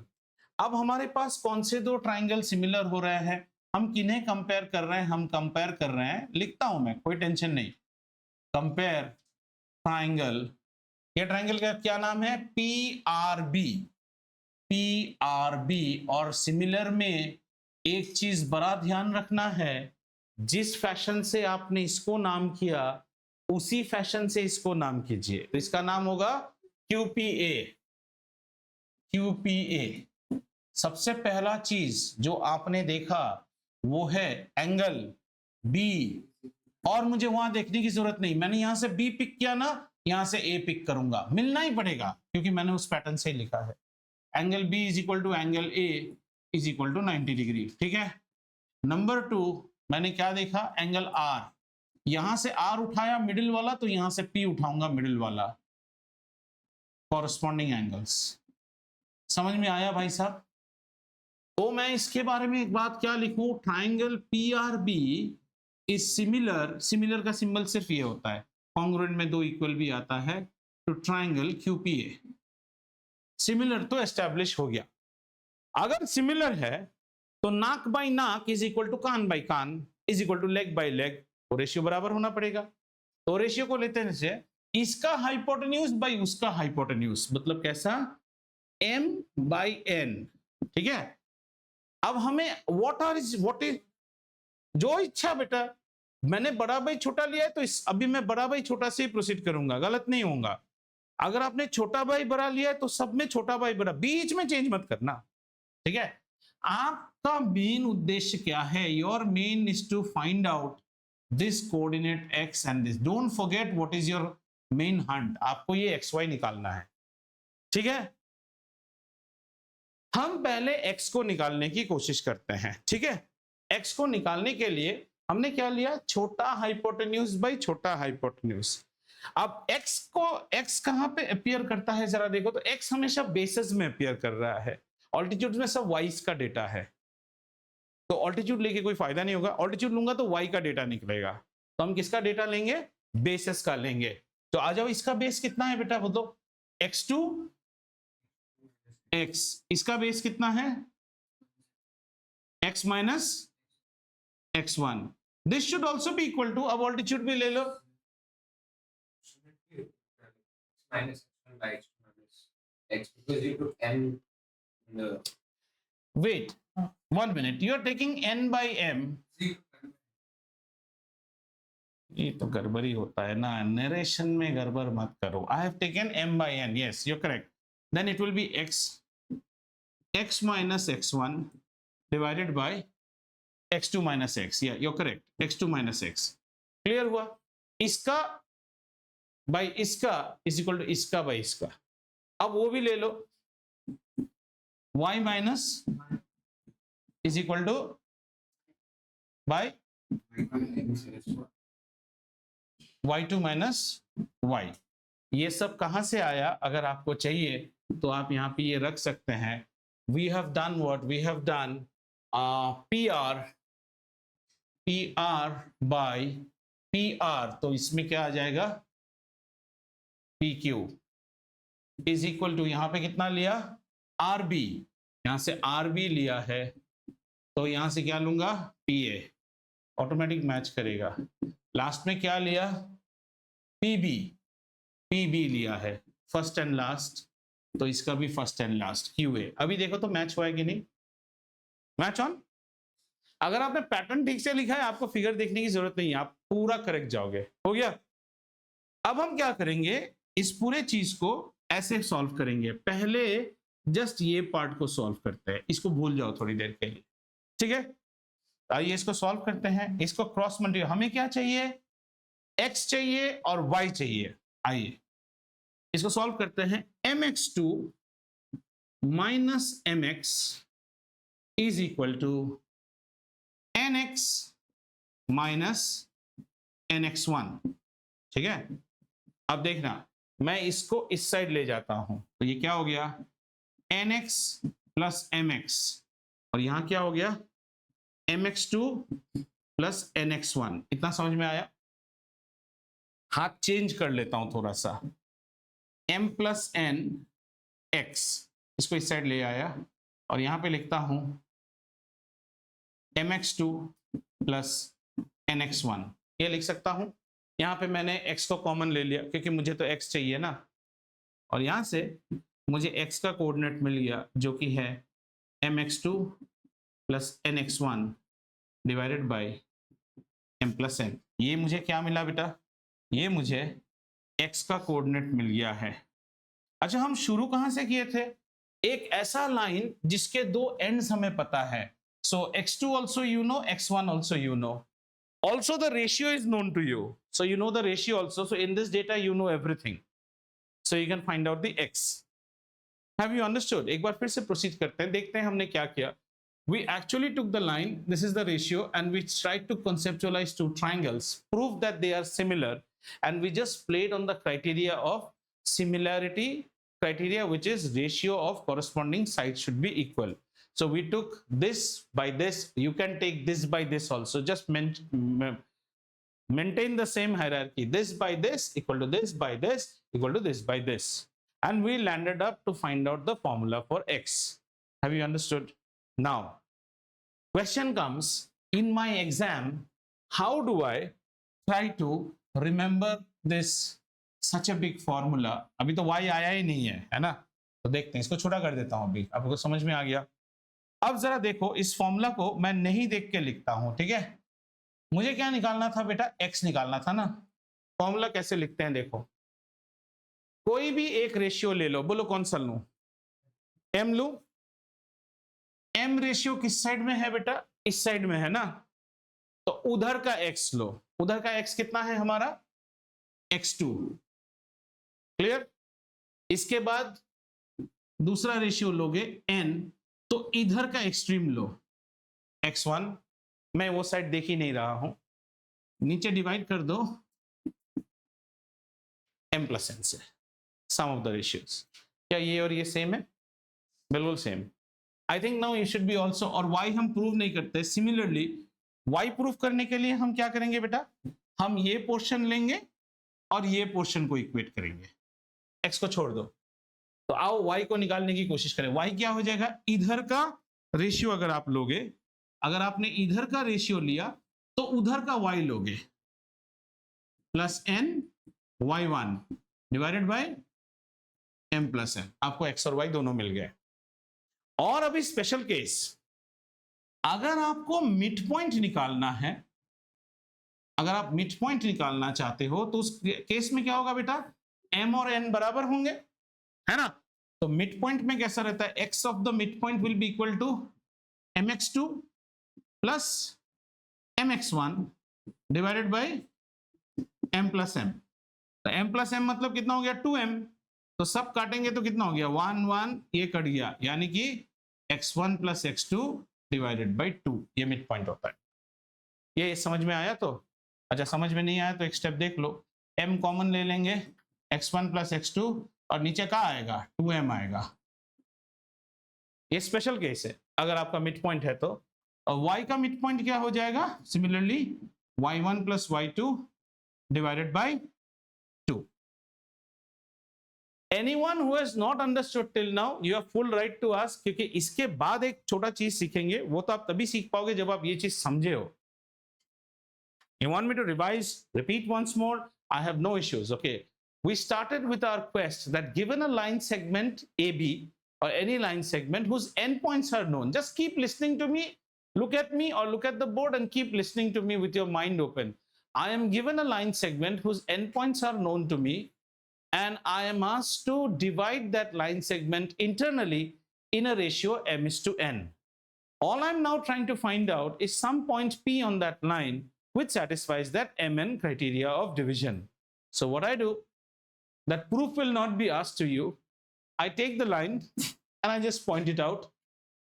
अब हमारे पास कौन से 2 ट्राइंगल सिमिलर हो रहे हैं? हम किन्हें कंपेयर कर रहे हैं? हम कंपेयर कर रहे हैं, लिखता हूं मैं, कोई टेंशन नहीं। कंपेयर ट्राइंगल, ये ट्राइंगल का क्या नाम है? PRB। PRB। और सिमिलर में एक चीज बड़ा ध्यान रखना है, जिस फैशन से आपने इसको नाम किया उसी फैशन से इसको नाम कीजिए। तो इसका नाम होगा QPA। QPA। सबसे पहला चीज जो आपने देखा वो है एंगल B, और मुझे वहां देखने की जरूरत नहीं, मैंने यहां से B पिक किया ना, यहां से A पिक करूंगा, मिलना ही पड़ेगा क्योंकि मैंने उस पैटर्न से ही लिखा है। Angle B is equal to angle A is equal to 90 degree, ठीक है। नंबर 2, मैंने क्या देखा? एंगल R, यहां से R उठाया मिडिल वाला, तो यहां से P उठाऊंगा मिडिल वाला। कॉरस्पॉन्डिंग एंगल्स, समझ में आया भाई साहब? तो मैं इसके बारे में एक बात क्या लिखूं? Triangle PRB is similar, similar का सिंबल सिर्फ ये होता है, कॉन्ग्रुएंट में 2 इक्वल भी आता है, तो ट्राइंगल QPA। सिमिलर तो एस्टैब्लिश हो गया। अगर सिमिलर है तो नाक बाई नाक इज इक्वल टू कान बाई कान is equal to leg by leg, तो रेशियो बराबर होना पड़ेगा। तो रेशियो को लेते हैं से इसका हाइपोटेन्यूज बाई उसका हाइपोटेन्यूज, मतलब कैसा? M बाई N, ठीक है। अब हमें व्हाट इज जो इच्छा बेटा, मैंने बड़ा बाई छोटा लिया है तो अभी मैं बड़ा बाई छोटा से ही प्रोसीड करूंगा, गलत नहीं होगा। अगर आपने छोटा बाई बड़ा लिया है तो सब में छोटा बाई बड़ा, बीच में चेंज मत करना, ठीक है। आपका मेन उद्देश्य क्या है? Your main is to find out this coordinate x and this. Don't forget what is your main hunt, आपको ये xy निकालना है, ठीक है। हम पहले x को निकालने की कोशिश करते हैं, ठीक है। x को निकालने के लिए हमने क्या लिया? छोटा हाइपोटेन्यूज बाई छोटा हाइपोटेन्यूज। अब x कहां पे अपीयर करता है जरा देखो तो, x हमेशा बेसिस में अपीयर कर रहा है, ऑल्टीट्यूड में सब वाइस का डेटा है, तो ऑल्टीट्यूड लेके कोई फायदा नहीं होगा। ऑल्टीट्यूड लूंगा तो y का डेटा निकलेगा, तो हम किसका डेटा लेंगे? बेसिस का लेंगे। तो आ जाओ, इसका बेस कितना है बेटा? बोलो x2 x, इसका बेस कितना है? x minus x1। This should also be equal to, अब ऑल्टीट्यूड भी ले लो, wait 1 minute, you are taking n by m। ये तो गड़बड़ी होता है ना, नरेशन में गड़बड़ मत करो। I have taken m by n, yes you're correct, then it will be x minus x1 divided by x2 minus x, yeah you're correct, x2 minus x। Clear हुआ? इसका बाई इसका इज इक्वल टू इसका बाई इसका। अब वो भी ले लो, y minus is equal two by y2 minus y। ये सब कहां से आया? अगर आपको चाहिए तो आप यहां पे ये रख सकते हैं। We have done what we have done, PR by PR, तो इसमें क्या आ जाएगा? PQ इज इक्वल टू, यहां पे कितना लिया? RB, यहां से RB लिया है तो यहां से क्या लूंगा? PA, ऑटोमेटिक मैच करेगा। लास्ट में क्या लिया? PB लिया है, फर्स्ट एंड लास्ट, तो इसका भी फर्स्ट एंड लास्ट QA। अभी देखो तो मैच हुआ है कि नहीं? Match on. अगर आपने पैटर्न ठीक से लिखा है, आपको फिगर देखने की जरूरत नहीं है, आप पूरा करेक्ट जाओगे। हो गया? अब हम क्या करेंगे? इस पूरे चीज को ऐसे सॉल्व करेंगे। पहले जस्ट ये पार्ट को सॉल्व करते हैं, इसको भूल जाओ थोड़ी देर के लिए, ठीक है। आइए इसको सॉल्व करते हैं। इसको क्रॉस मल्टीप्लाई, हमें क्या चाहिए, x चाहिए और y चाहिए। आइए इसको सॉल्व करते हैं। mx2 minus mx is equal to nx minus nx1, ठीक है। अब देखना, मैं इसको इस साइड ले जाता हूं तो ये क्या हो गया, nx प्लस mx, और यहां क्या हो गया, mx2 प्लस nx1। इतना समझ में आया। हाथ चेंज कर लेता हूं थोड़ा सा, m प्लस n x, इसको इस साइड ले आया और यहां पे लिखता हूं mx2 प्लस nx1, ये लिख सकता हूं। यहां पे मैंने x को कॉमन ले लिया क्योंकि मुझे तो x चाहिए ना, और यहां से मुझे x का कोऑर्डिनेट मिल गया जो कि है mx2 plus nx1 divided by m plus n। ये मुझे क्या मिला बेटा, ये मुझे x का कोऑर्डिनेट मिल गया है। अच्छा, हम शुरू कहां से किए थे, एक ऐसा लाइन जिसके दो एंड्स हमें पता है। सो x2 also you know, x1 also you know, also the ratio is known to you, so you know the ratio also, so in this data you know everything, so you can find out the x. Have you understood? एक बार फिर से प्रोसीड करते हैं, देखते हैं हमने क्या किया। We actually took the line, this is the ratio, and we tried to conceptualize two triangles, prove that they are similar, and we just played on the criteria of similarity criteria, which is ratio of corresponding sides should be equal. So we took this by this, you can take this by this also, just maintain the same hierarchy, this by this equal to this by this equal to this by this, and we landed up to find out the formula for x. Have you understood? Now question comes, in my exam how do I try to remember this such a big formula? अभी तो y आया ही नहीं है ना, तो देखते हैं, इसको छोटा कर देता हूं, अभी आपको समझ में आ गया। अब जरा देखो, इस फॉर्मूला को मैं नहीं देख के लिखता हूं, ठीक है। मुझे क्या निकालना था बेटा, x निकालना था ना। फॉर्मूला कैसे लिखते हैं, देखो, कोई भी एक रेशियो ले लो, बोलो कौन सा लूं, m लूं। m रेशियो किस साइड में है बेटा, इस साइड में है ना, तो उधर का x लो। उधर का x कितना है हमारा, x2, क्लियर। इसके बाद दूसरा रेशियो लोगे n, तो इधर का एक्सट्रीम लो x1। मैं वो साइड देख ही नहीं रहा हूं, नीचे डिवाइड कर दो m प्लस n से, सम ऑफ द रेशियोज। क्या ये और ये सेम है, बिल्कुल same. I think now you should be also, और y हम प्रूव नहीं करते। सिमिलरली y प्रूव करने के लिए हम क्या करेंगे बेटा, हम ये पोर्शन लेंगे और ये पोर्शन को इक्वेट करेंगे, x को छोड़ दो। तो आओ y को निकालने की कोशिश करें। y क्या हो जाएगा, इधर का रेशियो अगर आप लोगे, अगर आपने इधर का रेशियो लिया तो उधर का y लोगे, plus n y1 divided by m plus n, आपको x और y दोनों मिल गए। और अभी स्पेशल केस, अगर आपको मिड पॉइंट निकालना है, अगर आप मिड पॉइंट निकालना चाहते हो तो उस केस में क्या होगा बेटा, m और n बराबर होंगे, है ना। तो मिड पॉइंट में कैसा रहता है, x of the mid point will be equal to mx2 plus mx1 divided by m plus m। तो m प्लस m मतलब कितना हो गया, 2m। तो सब काटेंगे तो कितना हो गया, 1 1, ये कट गया, यानी कि x1 plus x2 divided by 2, ये मिड पॉइंट होता है। ये समझ में आया? तो अच्छा, समझ में नहीं आया तो एक स्टेप देख लो, m कॉमन ले लेंगे, x1 प्लस x2, और नीचे क्या आएगा, 2m आएगा। ये स्पेशल केस है अगर आपका मिड पॉइंट है तो। और y का मिड पॉइंट क्या हो जाएगा, similarly y1 plus y2 divided by 2। Anyone who has not understood till now, you have full right to ask, क्योंकि इसके बाद एक छोटा चीज सीखेंगे, वो तो आप तभी सीख पाओगे जब आप ये चीज समझे हो। You want me to revise, repeat once more? I have no issues. Okay, we started with our quest that given a line segment AB or any line segment whose endpoints are known, just keep listening to me, look at me or look at the board and keep listening to me with your mind open. I am given a line segment whose endpoints are known to me, and I am asked to divide that line segment internally in a ratio m is to n. All I'm now trying to find out is some point P on that line which satisfies that mn criteria of division. So what I do, that proof will not be asked to you. I take the line and I just point it out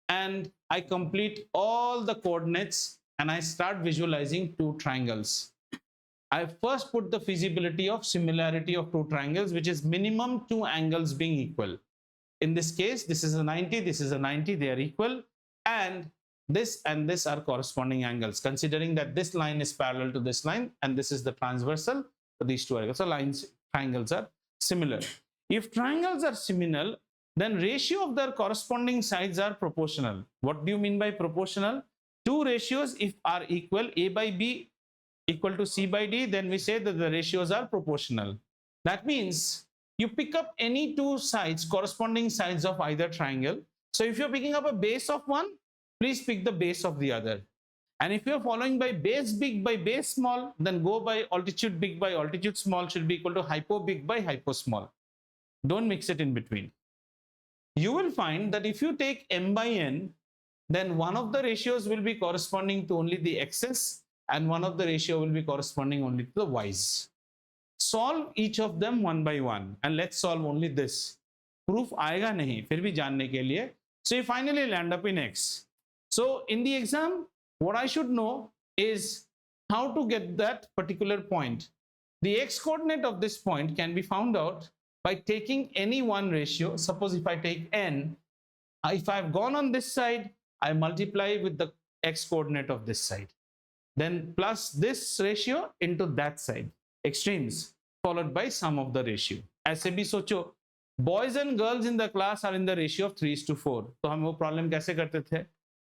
and I complete all the coordinates and I start visualizing two triangles. I first put the feasibility of similarity of two triangles, which is minimum two angles being equal. In this case, this is a 90, this is a 90, they are equal, and this are corresponding angles, considering that this line is parallel to this line and this is the transversal for these two angles. So triangles are similar. If triangles are similar, then ratio of their corresponding sides are proportional. What do you mean by proportional? Two ratios, if are equal, A by B equal to C by D, then we say that the ratios are proportional. That means you pick up any two sides, corresponding sides of either triangle. So if you're picking up a base of one, please pick the base of the other. And if you're following by base big by base small, then go by altitude big by altitude small should be equal to hypo big by hypo small. Don't mix it in between. You will find that if you take m by n, then one of the ratios will be corresponding to only the x's and one of the ratio will be corresponding only to the y's. Solve each of them one by one and let's solve only this. Proof आएगा नहीं, फिर भी जानने के लिए. So you finally land up in x. So in the exam, what I should know is how to get that particular point. The x coordinate of this point can be found out by taking any one ratio. Suppose if I take n, if I've gone on this side, I multiply with the x coordinate of this side. Then plus this ratio into that side, extremes, followed by sum of the ratio. ऐसे भी सोचो, boys and girls in the class are in the ratio of 3:4. तो हम वो problem कैसे करते थे?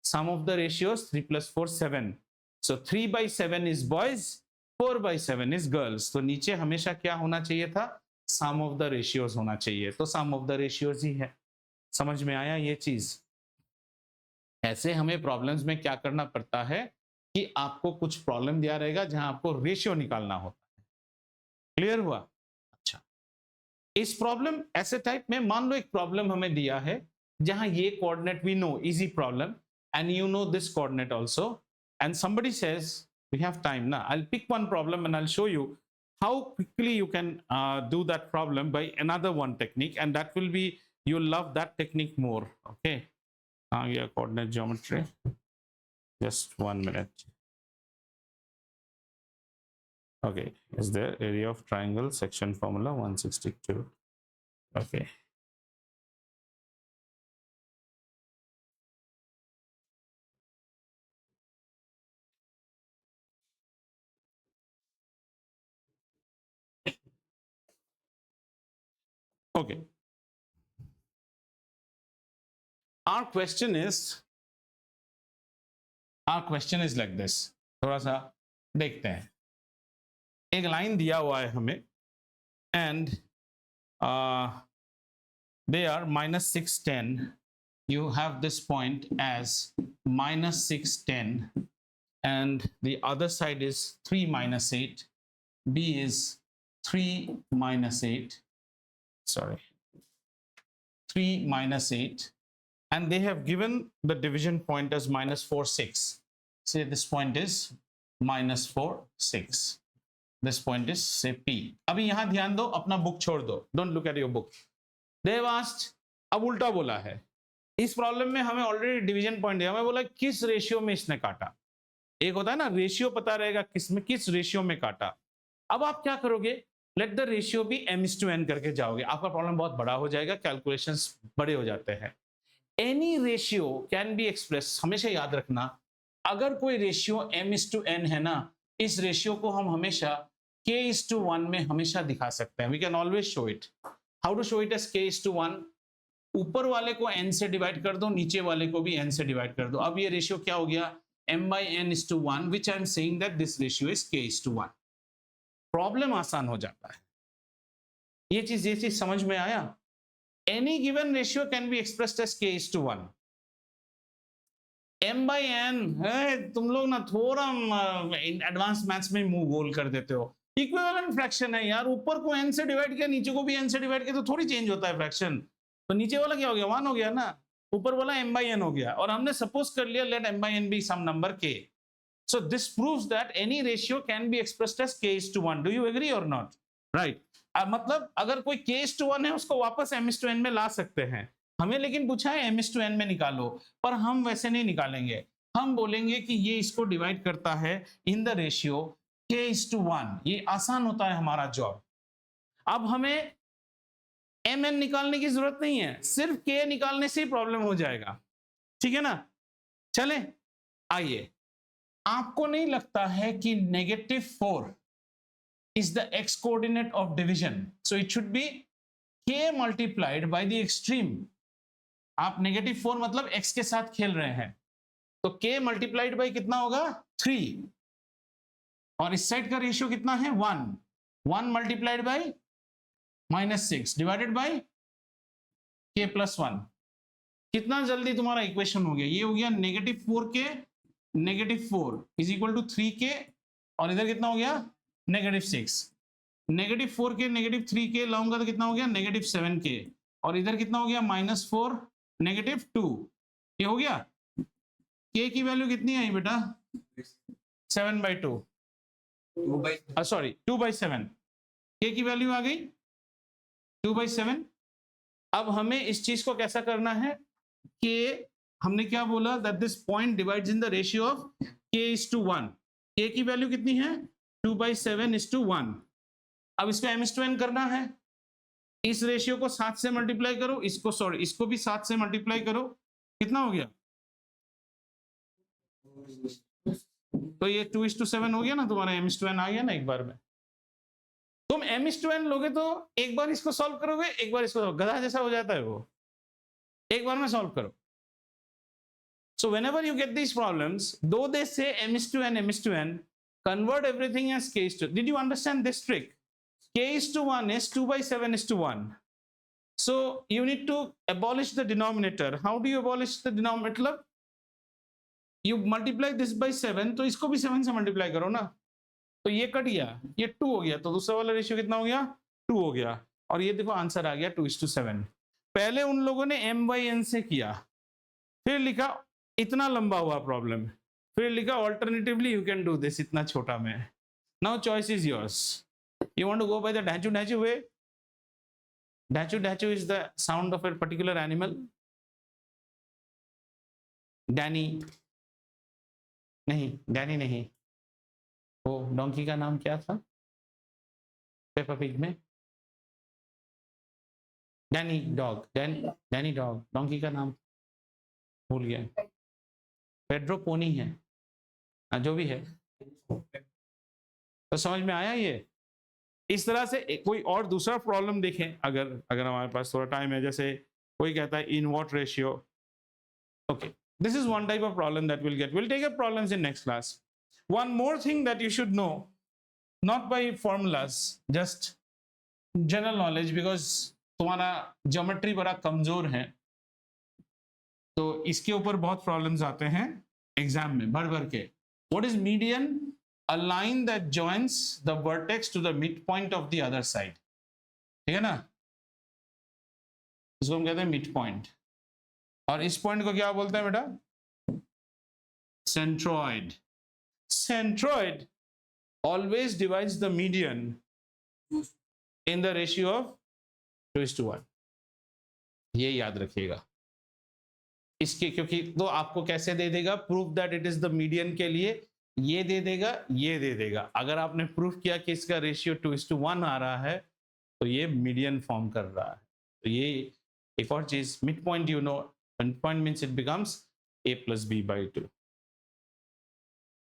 Sum of the ratios 3 plus 4 7. So 3 by 7 is boys, 4 by 7 is girls. तो नीचे हमेशा क्या होना चाहिए था? Sum of the ratios होना चाहिए. तो sum of the ratios ही है. समझ में आया ये चीज? ऐसे हमें प्रॉब्लम्स में क्या करना पड़ता है कि आपको कुछ प्रॉब्लम दिया रहेगा जहां आपको रेशियो निकालना होता है. क्लियर हुआ? अच्छा, इस प्रॉब्लम ऐसे टाइप में मान लो एक प्रॉब्लम हमें दिया है जहां ये coordinate we know, easy problem, and you know this coordinate also, and somebody says we have time ना, I will pick one problem and I will show you how quickly you can do that problem by another one technique, and that will be, you'll love that technique more. Okay, yeah, coordinate geometry, just 1 minute. Okay, is there area of triangle section formula 162? Okay, okay, our question is like this. थोड़ा सा देखते हैं. एक लाइन दिया हुआ है हमें and they are -6 10. You have this point as -6 10 and the other side is 3 minus 8. B is 3 minus 8. Sorry, 3 minus 8, and they have given the division point as -4 6. Say this point is -4 6. This point is say P. अभी यहाँ ध्यान दो, अपना बुक छोड़ दो. Don't look at your book. They have asked, अब उल्टा बोला है. इस प्रॉब्लम में हमें ऑलरेडी डिवीजन पॉइंट दिया, हमें बोला किस रेशियो में इसने काटा. एक होता है ना रेशियो, पता रहेगा किस रेशियो में काटा. अब आप क्या करोगे? लेट द रेशियो भी m/n करके जाओगे. आपका प्रॉब्लम बहुत बड़ा हो जाएगा, कैलकुलेशंस बड़े हो जाते हैं. Any ratio can be express, हमेशा याद रखना, अगर कोई रेशियो m/n है ना, इस रेशियो को हम हमेशा k/1 में हमेशा दिखा सकते हैं. We can always show it. How to show it as k/1? ऊपर वाले को n से डिवाइड कर दो, नीचे वाले को भी n से डिवाइड कर दो. अब ये रेशियो क्या हो गया? m/n/1, which I am saying that this ratio is k/1. Problem आसान हो जाता है. ये चीज समझ में आया? Any given ratio can be expressed as k/1. m/n, तुम लोग ना थोड़ा एडवांस मैथ्स में मुंह गोल कर देते हो. इक्विवेलेंट फ्रैक्शन है यार, ऊपर को n से डिवाइड किया, नीचे को भी n से डिवाइड किया, तो थोड़ी चेंज होता है फ्रैक्शन। तो नीचे वाला क्या हो गया, 1 हो गया ना, ऊपर वाला m/n हो गया, और हमने सपोज कर लिया let m/n be some number k। So this proves that any ratio can be expressed as k:1. Do you agree or not? Right. मतलब अगर कोई k:1 है उसको वापस m:n में ला सकते हैं। हमें लेकिन पूछा है m:n में निकालो, पर हम वैसे नहीं निकालेंगे। हम बोलेंगे कि ये इसको डिवाइड करता है इन द रेशियो k:1। ये आसान होता है हमारा जॉब। अब हमें mn निकालने की जरूरत नहीं है, सिर्फ k निकालने से ही प्रॉब्लम हो जाएगा। ठीक है ना? चले आइए, आपको नहीं लगता है कि -4 is the x coordinate of division, so it should be k multiplied by the extreme। आप -4 मतलब x के साथ खेल रहे हैं, तो k मल्टीप्लाइड बाई कितना होगा 3, और इस साइड का रेशियो कितना है 1 multiplied by -6 divided by k + 1। कितना जल्दी तुम्हारा इक्वेशन हो गया, ये हो गया -4k -4 is equal to 3k, और इधर कितना हो गया -6। -4k -3k लाऊंगा तो कितना हो गया -7k, और इधर कितना हो गया -4 -2। ये हो गया, k की वैल्यू कितनी आई बेटा 7/2, सॉरी 2/7। k की वैल्यू आ गई 2/7। अब हमें इस चीज को कैसा करना है कि हमने क्या बोला that this point divides in the ratio of k:1। k की वैल्यू कितनी है 2/7:1। अब इसको m:n करना है, इस रेशियो को 7 से मल्टीप्लाई करो, इसको सॉरी इसको भी 7 से मल्टीप्लाई करो, कितना हो गया, तो ये 2:7 हो गया ना, तुम्हारा m:n आ गया ना एक बार में। तुम m:n लोगे तो एक बार इसको सॉल्व करोगे, एक बार इसको, गधा जैसा हो जाता है वो, एक बार में सॉल्व करो। So whenever you get these problems, though they say m:n, convert everything as k:1. Did you understand this trick? k:1 is 2/7:1. So you need to abolish the denominator. How do you abolish the denominator? You multiply this by 7, तो इसको भी 7 से मल्टीप्लाई करो ना, तो ये कट गया, ये 2 हो गया, तो दूसरा वाला रेशियो कितना हो गया 2 हो गया, और ये देखो आंसर आ गया 2:7। पहले उन लोगों ने m/n से किया, फिर लिखा इतना लंबा हुआ प्रॉब्लम, फिर लिखा alternatively you can do this इतना छोटा में। Now choice is yours, you want to go by the ढांचू वे। ढांचू is the sound of a particular animal. Danny नहीं, वो डोंकी का नाम क्या था पेपा पिग में, डैनी डॉग, डोंकी का नाम भूल गया, पेड्रो पोनी है, जो भी है। तो समझ में आया ये। इस तरह से कोई और दूसरा प्रॉब्लम देखें, अगर हमारे पास थोड़ा टाइम है, जैसे कोई कहता है in what ratio. Okay, this is one type of problem that we'll get. We'll take up problems in next class. One more thing that you should know, not by formulas, just general knowledge, because तुम्हारा ज्योमेट्री बड़ा कमजोर है, तो इसके ऊपर बहुत प्रॉब्लम्स आते हैं एग्जाम में भर भर के। What is median? A line that joins the vertex to the mid point of the other side. ठीक है ना, इसको हम कहते हैं मिड पॉइंट, और इस पॉइंट को क्या बोलते हैं बेटा centroid. Centroid always divides the median in the ratio of 2:1। ये याद रखिएगा इसके, क्योंकि तो आपको कैसे दे देगा proof that it is the median के लिए, ये दे देगा, ये दे देगा। अगर आपने प्रूफ किया कि इसका रेशियो 2:1 आ रहा है, तो ये मीडियन फॉर्म कर रहा है। तो ये एक और चीज, mid point, you know mid point means it becomes a + b/2।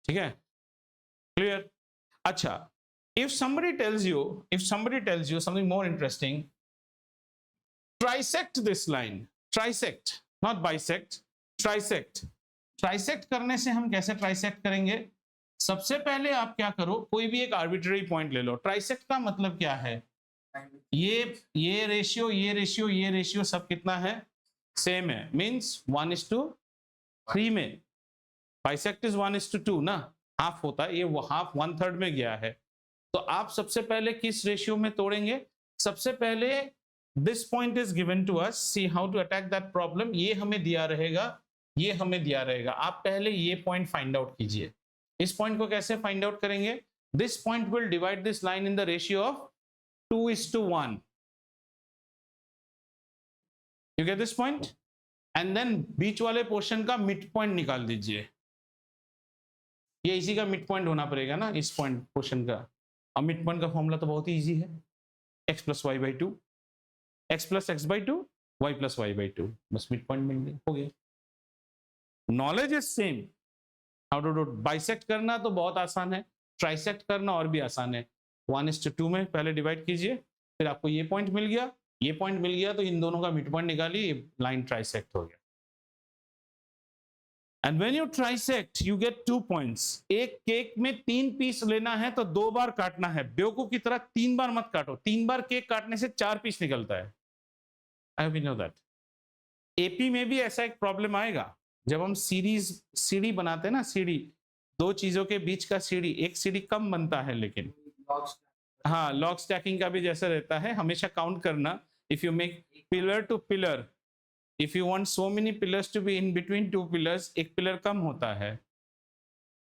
ठीक है, क्लियर? अच्छा, if somebody tells you something more interesting, trisect this line, trisect, not bisect, trisect। Trisect करने से हम कैसे ट्राइसेक्ट करेंगे? सबसे पहले आप क्या करो, कोई भी एक आर्बिट्ररी पॉइंट ले लो। ट्राइसेक्ट का मतलब क्या है, ये रेशियो सब कितना है, सेम है, मींस 1:3 में। बाइसेक्ट इज 1:2 ना, हाफ होता है, ये हाफ 1/3 में गया है, तो आप सबसे पहले किस रेशियो में तोड़ेंगे? सबसे पहले this point is given to us, see how to attack that problem. ये हमें दिया रहेगा, ये हमें दिया रहेगा। आप पहले ये पॉइंट फाइंड आउट कीजिए। इस पॉइंट को कैसे फाइंड आउट करेंगे? This point will divide this line in the ratio of 2:1। You get this point? And then बीच वाले पोर्शन का मिड पॉइंट निकाल दीजिए। ये इसी का मिड पॉइंट होना पड़ेगा ना, इस पॉइंट पोर्शन का। अब मिड पॉइंट का फॉर्मूला तो बहुत ही इजी है, x plus y by two, x plus x by two, y plus y by two, बस मिड पॉइंट मिल गया, हो गया। Knowledge is same. How to do bisect करना तो बहुत आसान है, ट्राइसेक्ट करना और भी आसान है। 1:2 में पहले डिवाइड कीजिए, फिर आपको ये पॉइंट मिल गया, ये पॉइंट मिल गया, तो इन दोनों का मिड पॉइंट निकालिए, लाइन ट्राइसेक्ट हो गया। And when you trisect you get 2 points. एक केक में 3 पीस लेना है तो 2 बार काटना है, बेवकूफ की तरह 3 बार मत काटो। 3 बार केक काटने से 4 पीस निकलता है। आई hope you know that. AP में भी ऐसा एक प्रॉब्लम आएगा, जब हम सीढ़ी बनाते हैं ना, सीढ़ी, दो चीजों के बीच का सीढ़ी, एक सीढ़ी कम बनता है, लेकिन हाँ, लॉग स्टैकिंग का भी जैसा रहता है, हमेशा काउंट करना। If you make pillar to pillar, if you want so many pillars to be in between 2 pillars, एक पिलर कम होता है।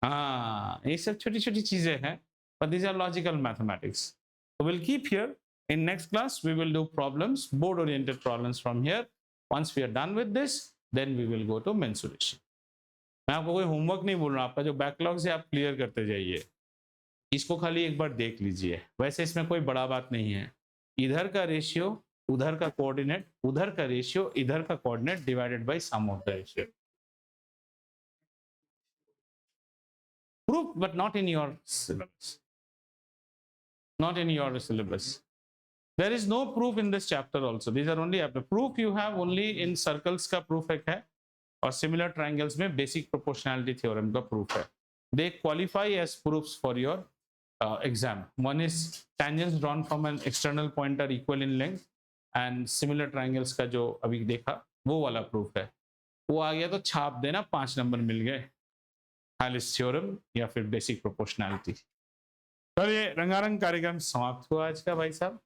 हाँ, ये सब छोटी छोटी चीजें हैं, but these are logical mathematics. So we'll keep here. In next class we will do problems, board oriented problems from here. Once we are done with this, then we will go to mensuration. मैं आपको कोई होमवर्क नहीं बोल रहा, आपका जो बैकलॉग्स है आप क्लियर करते जाइए, इसको खाली एक बार देख लीजिए। वैसे इसमें कोई बड़ा बात नहीं है, इधर का रेशियो उधर का कोऑर्डिनेट, उधर का रेशियो इधर का coordinate divided by sum of the ratio. Proof, but not in your syllabus. Not in your syllabus. There is no proof in this chapter also. These are only after proof you have only in circles का proof एक है, और similar triangles में basic proportionality theorem का proof है। They qualify as proofs for your exam. One is tangents drawn from an external point are equal in length, and similar triangles का जो अभी देखा वो वाला proof है। वो आ गया तो छाप देना, 5 नंबर मिल गए। हालिस थ्योरम या फिर बेसिक प्रोपोर्शनैलिटी। चलिए, रंगारंग कार्यक्रम समाप्त हुआ आज का भाई साहब।